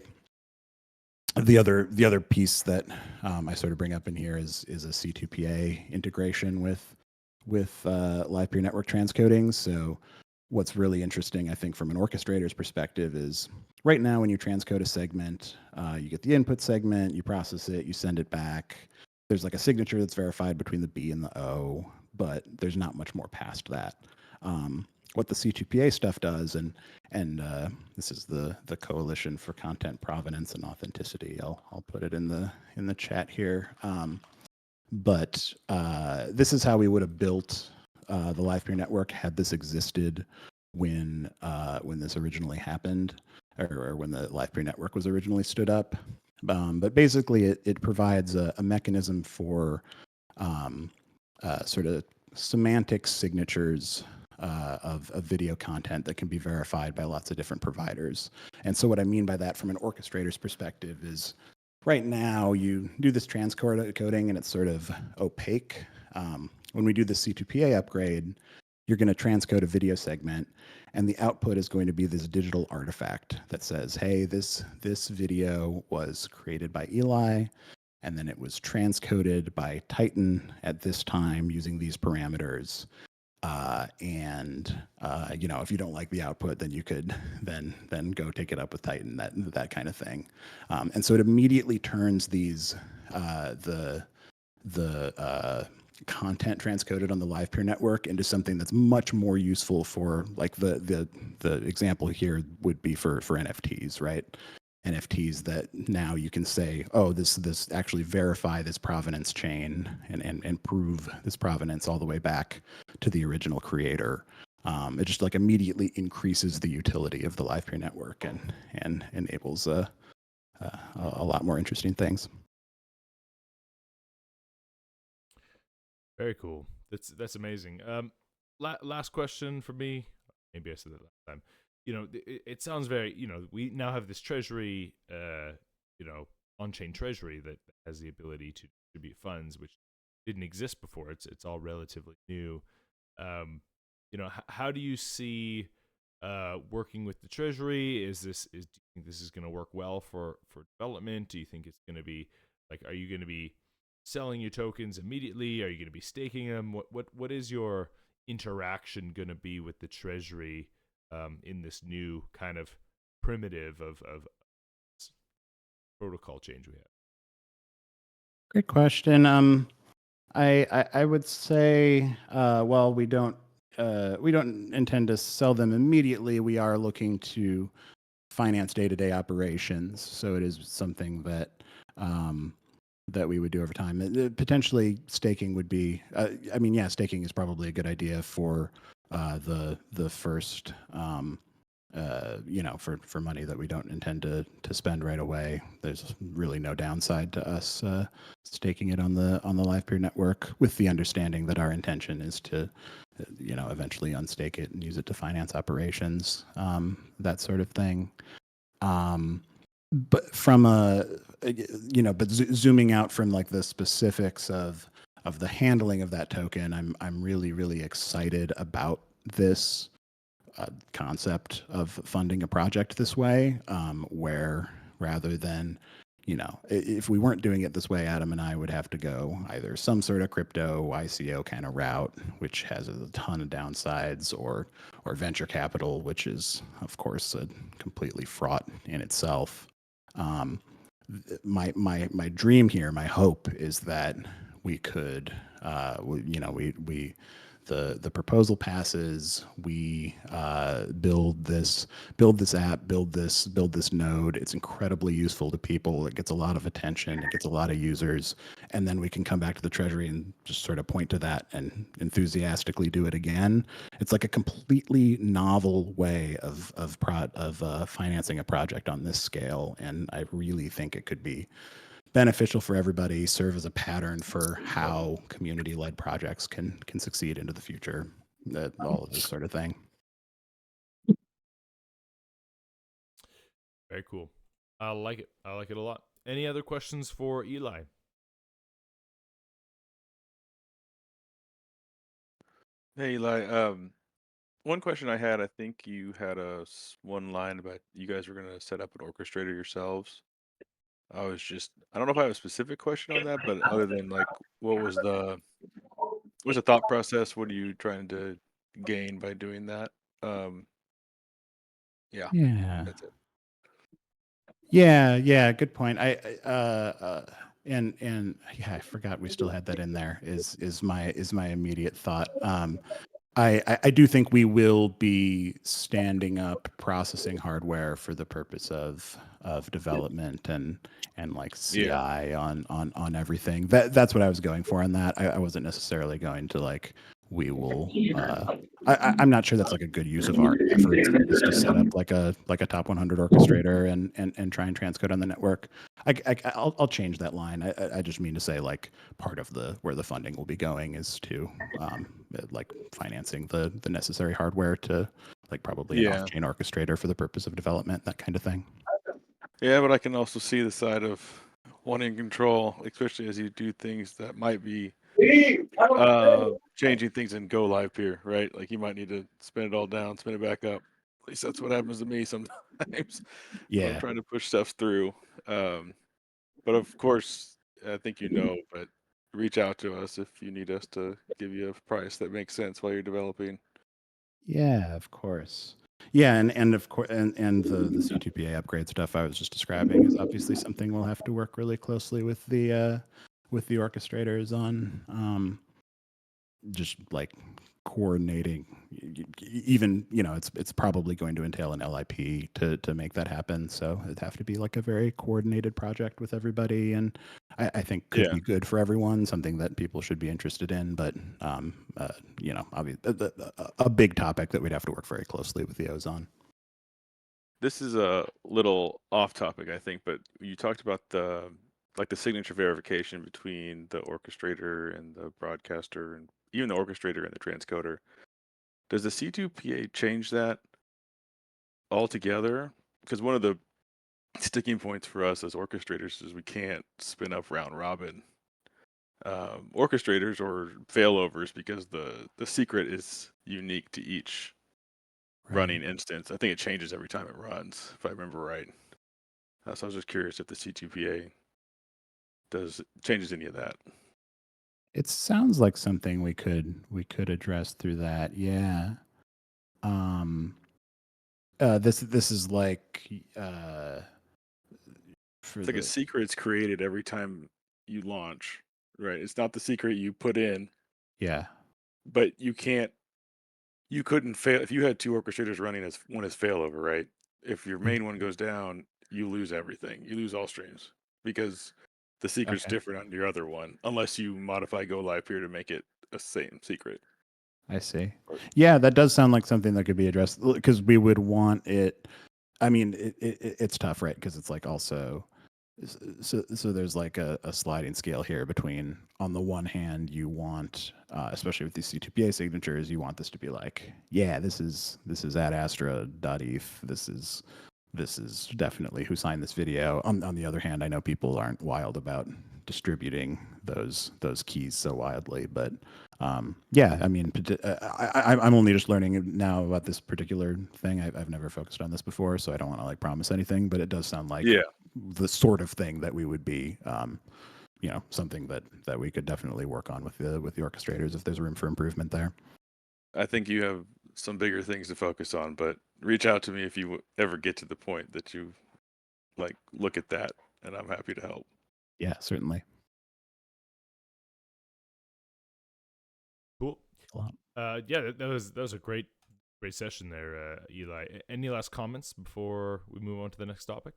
the other piece that I sort of bring up in here is a C2PA integration with Livepeer network transcoding. So what's really interesting, I think, from an orchestrator's perspective is right now when you transcode a segment, you get the input segment, you process it, you send it back. There's like a signature that's verified between the B and the O, but there's not much more past that. What the C2PA stuff does, and this is the Coalition for Content Provenance and Authenticity. I'll put it in the chat here. But this is how we would have built the Livepeer network had this existed when this originally happened. or when the Livepeer network was originally stood up. But basically, it provides a mechanism for sort of semantic signatures of video content that can be verified by lots of different providers. And so what I mean by that from an orchestrator's perspective is right now you do this transcoding and it's sort of opaque. When we do the C2PA upgrade, you're going to transcode a video segment and the output is going to be this digital artifact that says, hey, this video was created by Eli, and then it was transcoded by Titan at this time using these parameters. You know, if you don't like the output, then you could then go take it up with Titan, that kind of thing. And so it immediately turns these the content transcoded on the Livepeer network into something that's much more useful for, like, the example here would be for NFTs, right? NFTs that now you can say, oh, this actually verify this provenance chain and prove this provenance all the way back to the original creator. It just like immediately increases the utility of the Livepeer network and enables a lot more interesting things. Very cool. That's amazing. Last question for me. Maybe I said that last time. You know, it sounds very, you know, we now have this treasury, you know, on-chain treasury that has the ability to distribute funds, which didn't exist before. It's all relatively new. You know, how do you see working with the treasury? Do you think this is going to work well for development? Do you think it's going to be like, are you going to be selling your tokens immediately? Are you going to be staking them? What is your interaction going to be with the treasury in this new kind of primitive of protocol change we have? Great question. I would say, well, we don't intend to sell them immediately. We are looking to finance day-to-day operations, so it is something that that we would do over time. Potentially, staking would be. I mean, yeah, staking is probably a good idea for the first. You know, for money that we don't intend to spend right away. There's really no downside to us staking it on the Livepeer network, with the understanding that our intention is to, you know, eventually unstake it and use it to finance operations, that sort of thing. But from you know, but zooming out from like the specifics of the handling of that token, I'm really excited about this concept of funding a project this way, where rather than, you know, if we weren't doing it this way, Adam and I would have to go either some sort of crypto ICO kind of route, which has a ton of downsides, or venture capital, which is of course completely fraught in itself. My dream here, my hope is that we could, you know, the proposal passes, we build this app, build this node. It's incredibly useful to people. It gets a lot of attention. It gets a lot of users, and then we can come back to the treasury and just sort of point to that and enthusiastically do it again. It's like a completely novel way of financing a project on this scale, and I really think it could be beneficial for everybody, serve as a pattern for how community-led projects can succeed into the future, all of this sort of thing. Very cool. I like it. I like it a lot. Any other questions for Eli? Hey Eli, one question I had, I think you had one line about you guys were going to set up an orchestrator yourselves. I don't know if I have a specific question on that, but other than like, what's the thought process? What are you trying to gain by doing that? Yeah, that's it. Yeah, good point. And yeah, I forgot we still had that in there. Is my immediate thought. I do think we will be standing up processing hardware for the purpose of development and like CI on everything. That's what I was going for on that. I wasn't necessarily going to like we will I'm not sure that's like a good use of our efforts is to set up like a top 100 orchestrator and try and transcode on the network. I'll change that line. I just mean to say like part of where the funding will be going is to like financing the necessary hardware to like probably an off-chain orchestrator for the purpose of development, that kind of thing. Yeah, but I can also see the side of wanting control, especially as you do things that might be changing things in Go Livepeer, right? Like you might need to spin it all down, spin it back up. At least that's what happens to me sometimes when I'm trying to push stuff through. But of course, I think but reach out to us if you need us to give you a price that makes sense while you're developing. Yeah, of course. Yeah, and of course, and the C2PA upgrade stuff I was just describing is obviously something we'll have to work really closely with the orchestrators on. Just like coordinating, even it's probably going to entail an LIP to make that happen. So it'd have to be like a very coordinated project with everybody, and I think could be good for everyone. Something that people should be interested in, but obviously a big topic that we'd have to work very closely with the O's on. This is a little off topic, I think, but you talked about the signature verification between the orchestrator and the broadcaster, and even the orchestrator and the transcoder. Does the C2PA change that altogether? Because one of the sticking points for us as orchestrators is we can't spin up round robin orchestrators or failovers because the secret is unique to each running instance. I think it changes every time it runs, if I remember right. So I was just curious if the C2PA changes any of that. It sounds like something we could address through that. Yeah. This is like it's like a secret's created every time you launch, right? It's not the secret you put in. Yeah. But you couldn't fail if you had two orchestrators running as one as failover, right? If your main one goes down, you lose everything. You lose all streams because the secret's different on your other one, unless you modify Go Livepeer to make it a same secret. I see. Yeah, that does sound like something that could be addressed because we would want it. I mean, it's tough, right? Because it's like also, so there's like a sliding scale here between, on the one hand, you want, especially with these C2PA signatures, you want this to be like, yeah, this is at astra.eth. This is definitely who signed this video. On the other hand, I know people aren't wild about distributing those keys so widely, but yeah, I mean, I'm only just learning now about this particular thing. I've never focused on this before, so I don't want to like promise anything, but it does sound like the sort of thing that we would be, something that we could definitely work on with the orchestrators if there's room for improvement there. I think you have some bigger things to focus on, but reach out to me if you ever get to the point that you like look at that, and I'm happy to help. Yeah, certainly. Cool. Yeah, that was a great session there, Eli. Any last comments before we move on to the next topic?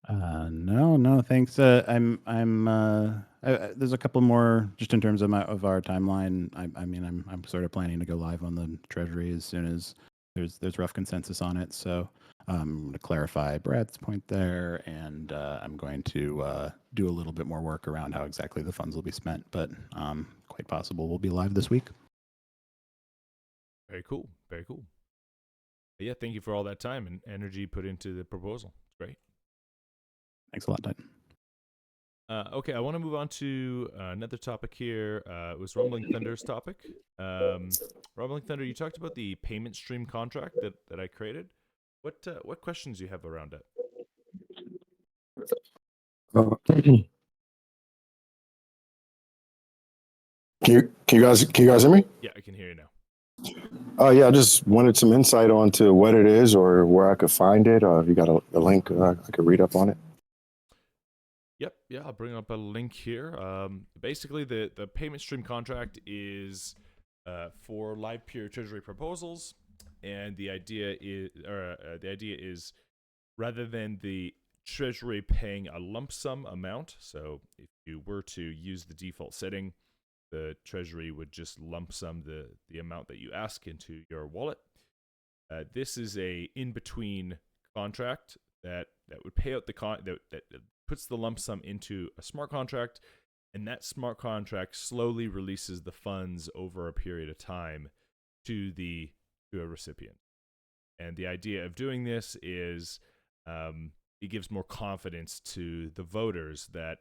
No, thanks. There's a couple more just in terms of our timeline. I mean, I'm sort of planning to go live on the Treasury as soon as there's rough consensus on it. So I'm going to clarify Brad's point there, and I'm going to do a little bit more work around how exactly the funds will be spent. But quite possible we'll be live this week. Very cool. Very cool. But yeah, thank you for all that time and energy put into the proposal. It's great. Thanks a lot, Titan. Okay, I want to move on to another topic here. It was Rumbling Thunder's topic. Rumbling Thunder, you talked about the payment stream contract that I created. What questions do you have around it? Can you guys hear me? Yeah, I can hear you now. Yeah, I just wanted some insight onto what it is or where I could find it. If you got a link, I could read up on it. Yep, yeah, I'll bring up a link here. Basically, the payment stream contract is for Livepeer Treasury proposals, and the idea is rather than the Treasury paying a lump sum amount. So if you were to use the default setting, the treasury would just lump sum the amount that you ask into your wallet. This is a in-between contract that would pay out that puts the lump sum into a smart contract, and that smart contract slowly releases the funds over a period of time to a recipient. And the idea of doing this is it gives more confidence to the voters that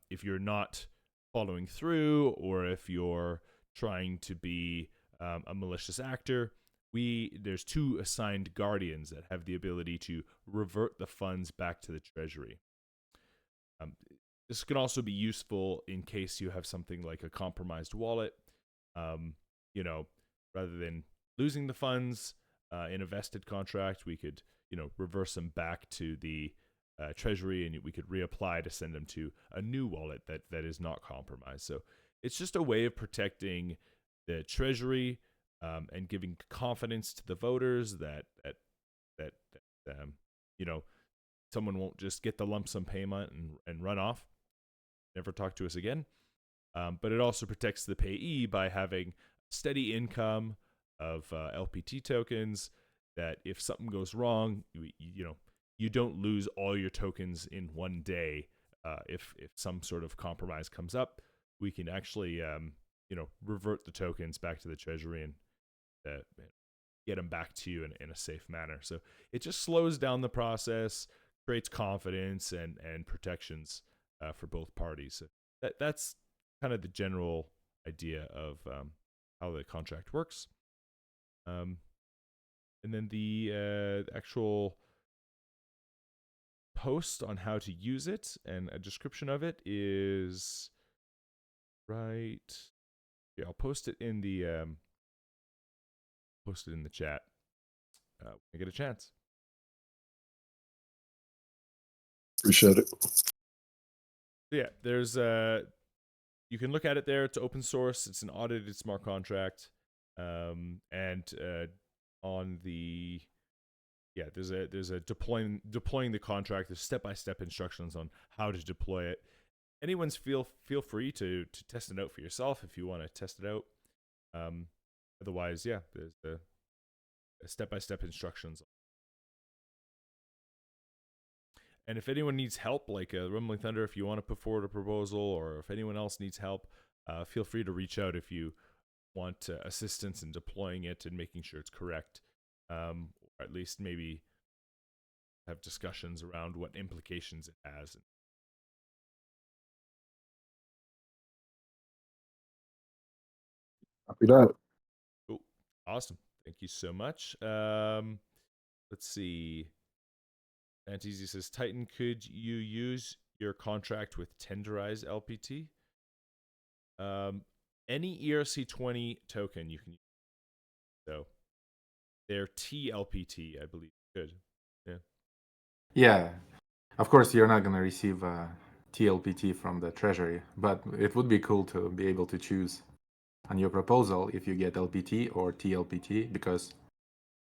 if you're not following through, or if you're trying to be a malicious actor, there's 2 assigned guardians that have the ability to revert the funds back to the treasury. This can also be useful in case you have something like a compromised wallet. Rather than losing the funds in a vested contract, we could reverse them back to the treasury, and we could reapply to send them to a new wallet that is not compromised. So it's just a way of protecting the treasury and giving confidence to the voters that someone won't just get the lump sum payment and run off, never talk to us again. But it also protects the payee by having steady income of LPT tokens, that if something goes wrong, you don't lose all your tokens in one day. If some sort of compromise comes up, we can actually revert the tokens back to the treasury and get them back to you in a safe manner. So it just slows down the process, creates confidence and protections for both parties. So that's kind of the general idea of how the contract works. And then the actual post on how to use it and a description of it is right. Yeah, I'll post it in the chat when I get a chance. Appreciate it. Yeah, there's you can look at it there. It's open source. It's an audited smart contract, and on the there's a deploying the contract. There's step-by-step instructions on how to deploy it. Anyone's feel free to test it out for yourself if you want to test it out. Otherwise, there's the step-by-step instructions. And if anyone needs help, like Rumbling Thunder, if you want to put forward a proposal, or if anyone else needs help, feel free to reach out if you want assistance in deploying it and making sure it's correct. Or at least maybe have discussions around what implications it has. Copy that. Cool. Awesome. Thank you so much. Let's see. Fanteasy says, Titan, could you use your contract with Tenderize LPT? Any ERC20 token you can use. So their TLPT, I believe, could. Yeah. Yeah. Of course, you're not going to receive TLPT from the treasury, but it would be cool to be able to choose on your proposal if you get LPT or TLPT, because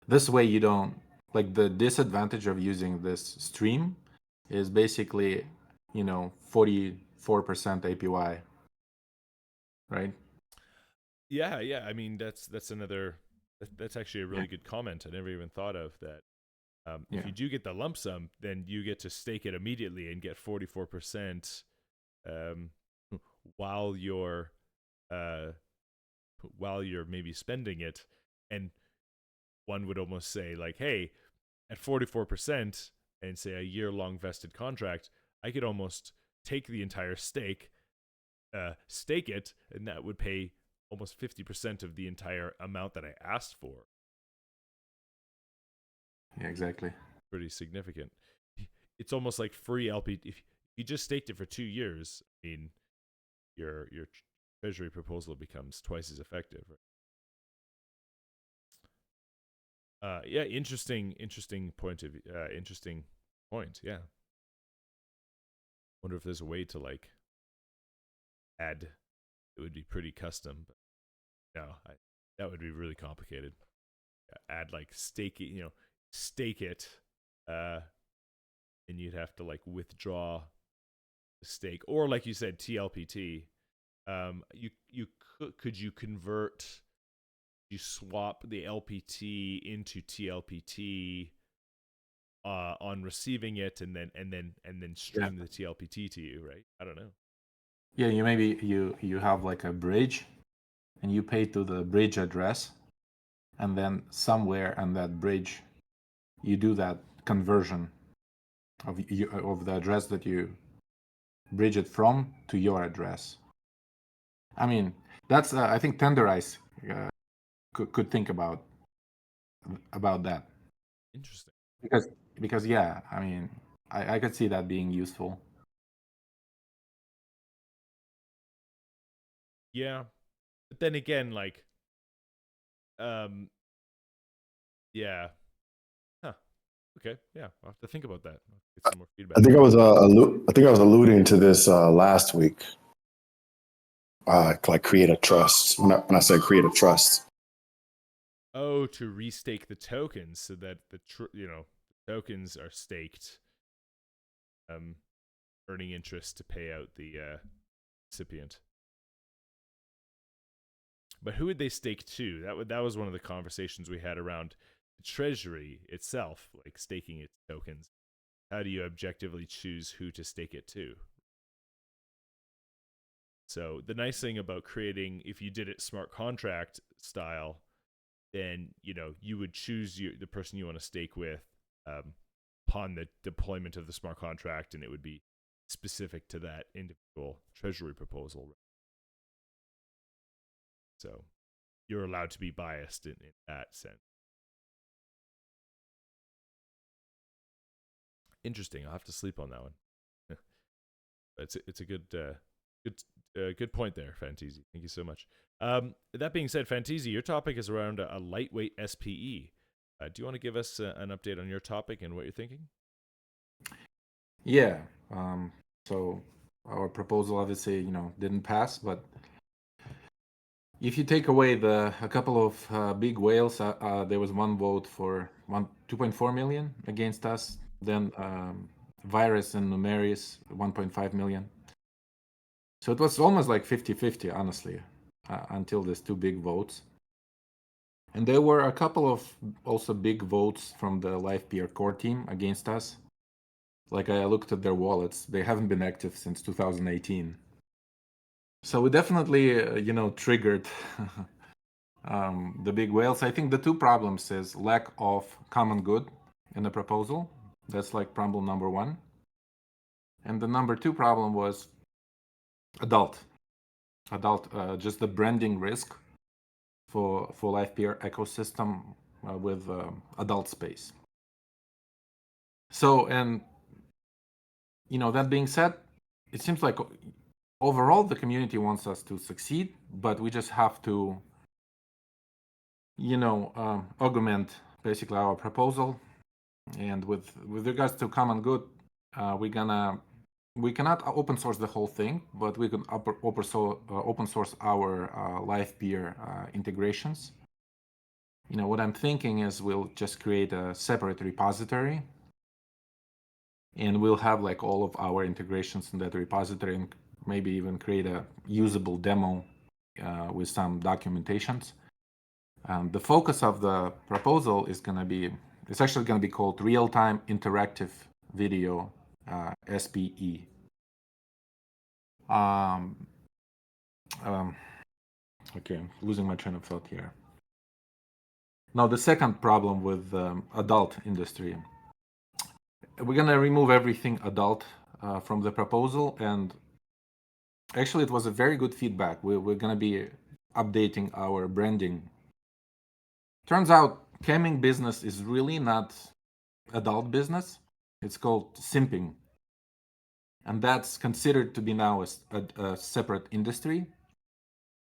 this way you don't, like, the disadvantage of using this stream is basically, 44% APY, right? Yeah. I mean, that's actually a really good comment. I never even thought of that. If you do get the lump sum, then you get to stake it immediately and get 44% while you're maybe spending it. And one would almost say, like, hey, at 44% and say a year-long vested contract, I could almost take the entire stake it, and that would pay almost 50% of the entire amount that I asked for. Yeah, exactly. Pretty significant. It's almost like free LP. If you just staked it for 2 years, I mean, your treasury proposal becomes twice as effective. Yeah, interesting point. Yeah. Wonder if there's a way to like add. It would be pretty custom, but no, that would be really complicated. Add like stake it, and you'd have to like withdraw the stake, or like you said, TLPT. could you convert, you swap the LPT into TLPT on receiving it, and then stream the TLPT to you, right? I don't know. Yeah, you have like a bridge, and you pay to the bridge address, and then somewhere on that bridge, you do that conversion of the address that you bridge it from to your address. I mean, that's I think Tenderize could think about that. Interesting. Because yeah, I mean, I could see that being useful. Yeah, but then again, like, yeah, huh? Okay, yeah, I'll have to think about that. I'll get some more feedback. I think I was alluding to this last week. Like create a trust. When I said create a trust. Oh, to restake the tokens so that the tokens are staked, earning interest to pay out the recipient. But who would they stake to? That was one of the conversations we had around the treasury itself, like staking its tokens. How do you objectively choose who to stake it to? So the nice thing about creating, if you did it smart contract style, then you would choose the person you want to stake with upon the deployment of the smart contract, and it would be specific to that individual treasury proposal. So you're allowed to be biased in that sense. Interesting. I'll have to sleep on that one. It's a good point there, Fanteasy. Thank you so much. That being said, Fanteasy, your topic is around a lightweight SPE. Do you want to give us an update on your topic and what you're thinking? Yeah. So our proposal obviously, didn't pass, but if you take away a couple of big whales, there was one vote for 2.4 million against us. Then Virus and Numeris, 1.5 million. So it was almost like 50-50, honestly, until these two big votes. And there were a couple of also big votes from the Livepeer core team against us. Like I looked at their wallets, they haven't been active since 2018. So we definitely, triggered the big whales. I think the two problems is lack of common good in the proposal. That's like problem number one. And the number two problem was adult, just the branding risk for Livepeer ecosystem with adult space. So, and that being said, it seems like overall the community wants us to succeed, but we just have to augment basically our proposal. And with regards to common good, we cannot open source the whole thing, but we can open source our Livepeer integrations. What I'm thinking is we'll just create a separate repository, and we'll have like all of our integrations in that repository, and maybe even create a usable demo with some documentations. The focus of the proposal is it's actually going to be called Real-Time Interactive Video SPE. Okay, I'm losing my train of thought here. Now, the second problem with adult industry. We're going to remove everything adult from the proposal, and actually it was a very good feedback. We're going to be updating our branding. Turns out camming business is really not adult business. It's called simping. And that's considered to be now a separate industry.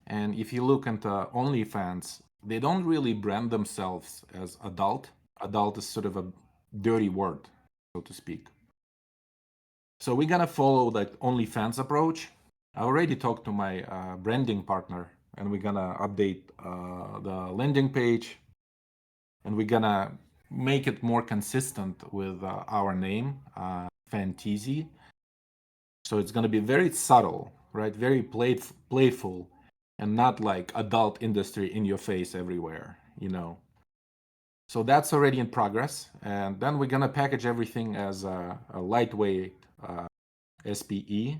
And if you look into OnlyFans, they don't really brand themselves as adult. Adult is sort of a dirty word, so to speak. So we're gonna follow that OnlyFans approach. I already talked to my branding partner, and we're gonna update the landing page, and we're gonna make it more consistent with our name, Fanteasy. So it's gonna be very subtle. right? Very playful, and not like adult industry in your face everywhere, you know. So that's already in progress, and then we're gonna package everything as a lightweight SPE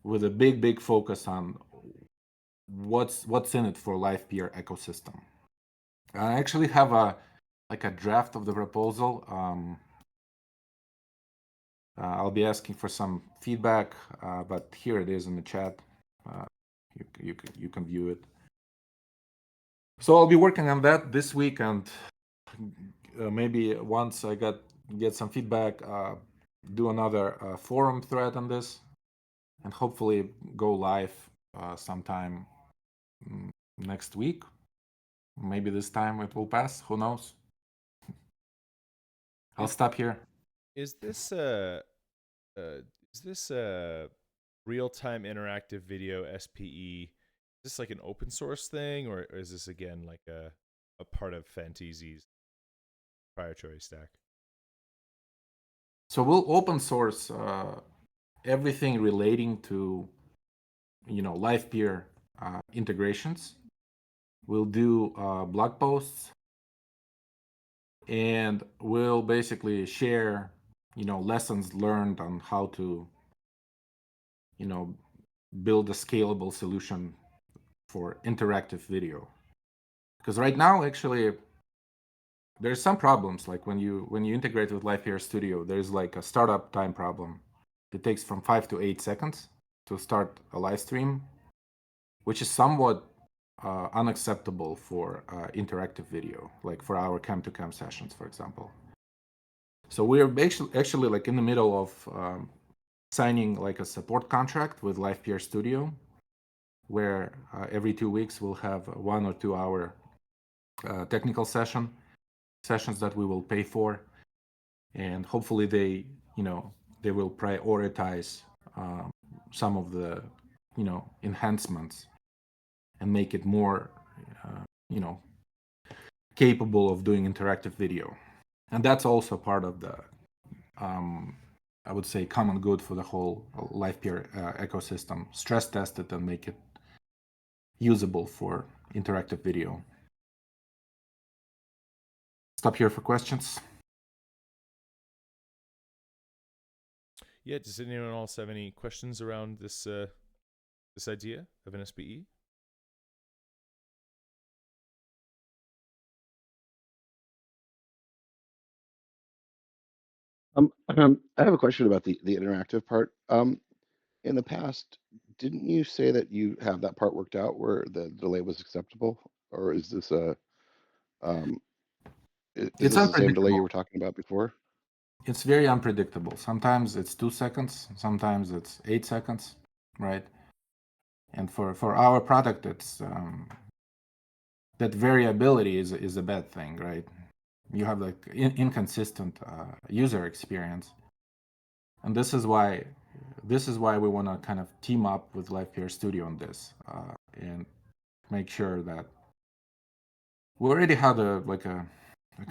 with a big focus on what's in it for Livepeer ecosystem. I actually have a draft of the proposal. I'll be asking for some feedback, but here it is in the chat. You can view it. So I'll be working on that this week, and maybe once I get some feedback, do another forum thread on this, and hopefully go live sometime next week. Maybe this time it will pass. Who knows? I'll stop here. Is this a real-time interactive video SPE? Is this like an open source thing, or is this again like a part of Fanteasy's proprietary stack? So we'll open source everything relating to, you know, Livepeer integrations. We'll do blog posts, and we'll basically share, you know, lessons learned on how to, you know, build a scalable solution for interactive video. Because right now, actually, there's some problems. Like when you integrate with Livepeer Studio, there's like a startup time problem. It takes from 5 to 8 seconds to start a live stream, which is somewhat unacceptable for interactive video, like for our cam-to-cam sessions, for example. So we're actually like in the middle of signing like a support contract with Livepeer Studio, where every 2 weeks we'll have a 1 or 2 hour technical sessions that we will pay for, and hopefully they will prioritize some of the enhancements and make it more capable of doing interactive video. And that's also part of the I would say common good for the whole Livepeer ecosystem. Stress test it and make it usable for interactive video. Stop here for questions. Yeah, does anyone else have any questions around this this idea of an SPE? I have a question about the interactive part. In the past, didn't you say that you have that part worked out where the delay was acceptable, or is this is It's this the same delay you unpredictable. were talking about before? It's very unpredictable. Sometimes it's 2 seconds, sometimes it's 8 seconds, right? And for our product, it's that variability is a bad thing, right? You have like inconsistent user experience, and this is why we want to kind of team up with Livepeer Studio on this and make sure that we already had a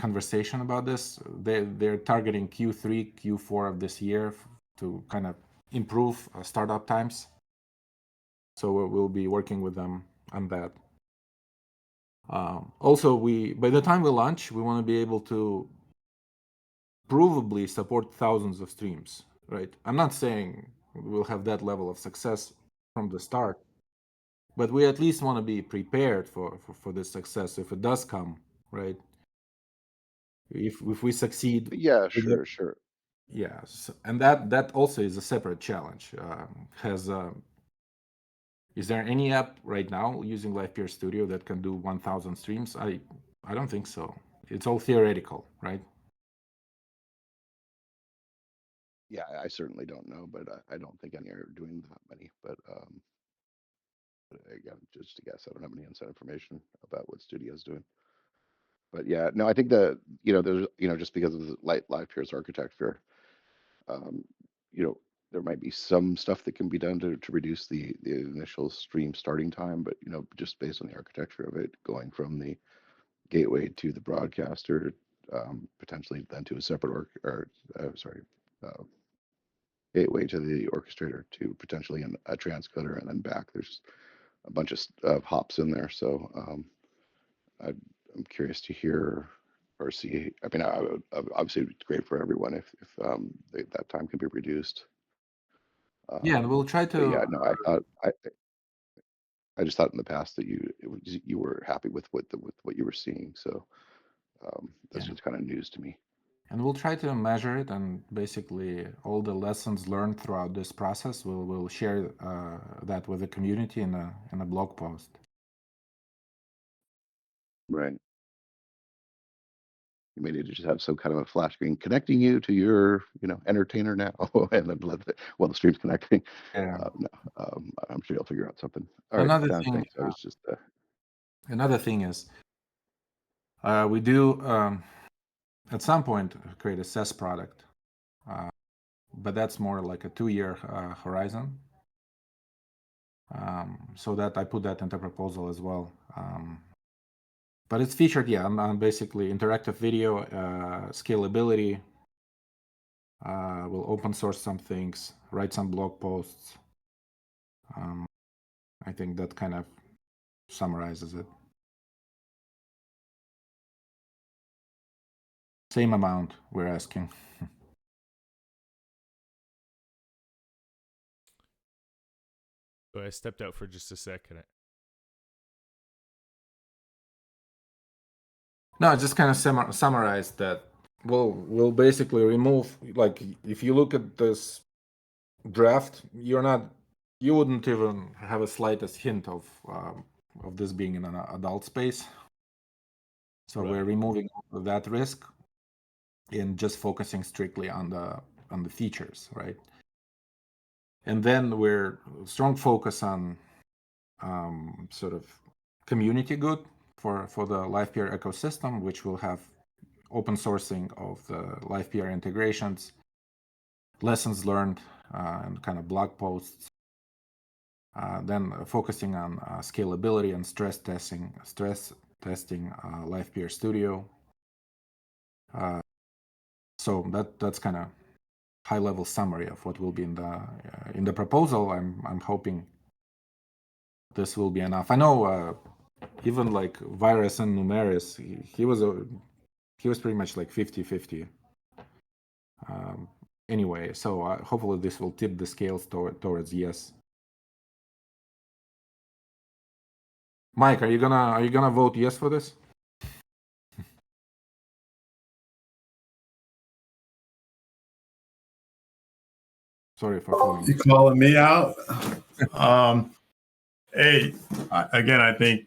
conversation about this. They're targeting Q3, Q4 of this year to kind of improve startup times. So we'll be working with them on that. Also, by the time we launch, we want to be able to provably support thousands of streams, right? I'm not saying we'll have that level of success from the start, but we at least want to be prepared for this success if it does come, right? If we succeed. Yeah, sure. Yes, and that also is a separate challenge. Is there any app right now using Livepeer Studio that can do 1,000 streams? I don't think so. It's all theoretical, right? Yeah, I certainly don't know, but I don't think any are doing that many. But again, just to guess, I don't have any inside information about what Studio's doing. But yeah, no, I think there's just because of the Livepeer's architecture, there might be some stuff that can be done to reduce the initial stream starting time, but just based on the architecture of it, going from the gateway to the broadcaster, potentially then to a separate gateway to the orchestrator to potentially a transcoder and then back. There's a bunch of hops in there. So I'm curious to hear or see. I mean, I would obviously it'd be great for everyone if that time can be reduced. Yeah, and we'll try But yeah, to. no, I just thought in the past that you were happy with what you were seeing. So that's Yeah. just kind of news to me. And we'll try to measure it, and basically all the lessons learned throughout this process, we'll share that with the community in a blog post. Right. You may need to just have some kind of a flash screen connecting you to your, entertainer now, and then the stream's connecting. Yeah. No, I'm sure you'll figure out something. All right, Another Dan, thing. thanks. I was just. Another thing is, we do at some point create a SES product, but that's more like a 2-year horizon. So that I put that into proposal as well. But it's featured, yeah, on basically interactive video, scalability. We'll open source some things, write some blog posts. I think that kind of summarizes it. Same amount we're asking. So I stepped out for just a second. No, just kind of summarize that. We'll basically remove, like, if you look at this draft, you wouldn't even have a slightest hint of this being in an adult space. So we're removing that risk and just focusing strictly on the features, right? And then we're strong focus on sort of community good for the Livepeer ecosystem, which will have open sourcing of the Livepeer integrations, lessons learned, and kind of blog posts. Then focusing on scalability and stress testing Livepeer Studio. So that's kind of high-level summary of what will be in the proposal. I'm hoping this will be enough. I know even like Virus and Numeris, he was pretty much like 50-50. Anyway, so hopefully this will tip the scales towards yes. Mike, are you gonna vote yes for this? Sorry for calling you calling me out. Hey, again, I think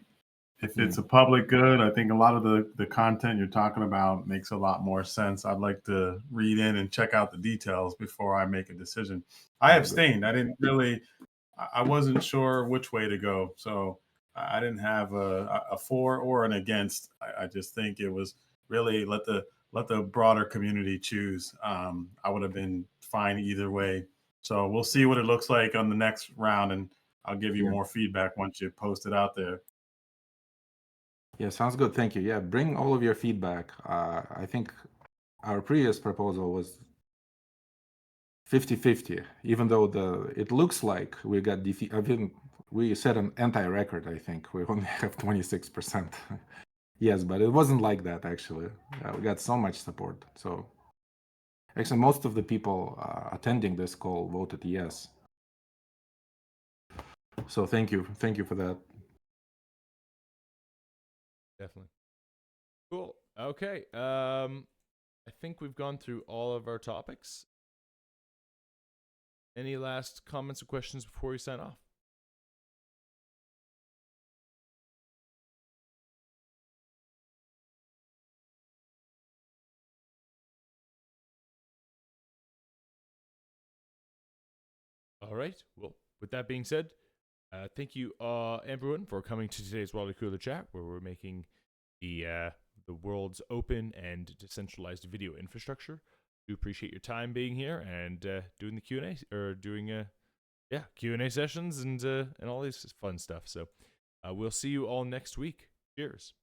if it's a public good, I think a lot of the content you're talking about makes a lot more sense. I'd like to read in and check out the details before I make a decision. I abstained. I wasn't sure which way to go. So I didn't have a for or an against. I just think it was really let the broader community choose. I would have been fine either way. So we'll see what it looks like on the next round, and I'll give you more feedback once you post it out there. Yeah, sounds good. Thank you. Yeah, bring all of your feedback. I think our previous proposal was 50-50, even though it looks like we got defeat. I think we set an anti-record. I think we only have 26%. Yes, but it wasn't like that actually. We got so much support. So actually, most of the people attending this call voted yes. So thank you for that. Definitely. Cool. Okay. I think we've gone through all of our topics. Any last comments or questions before we sign off? All right. Well, with that being said, thank you, everyone, for coming to today's Water Cooler Chat, where we're making the world's open and decentralized video infrastructure. Do appreciate your time being here and doing the Q&A or doing Q&A sessions and all this fun stuff. So we'll see you all next week. Cheers.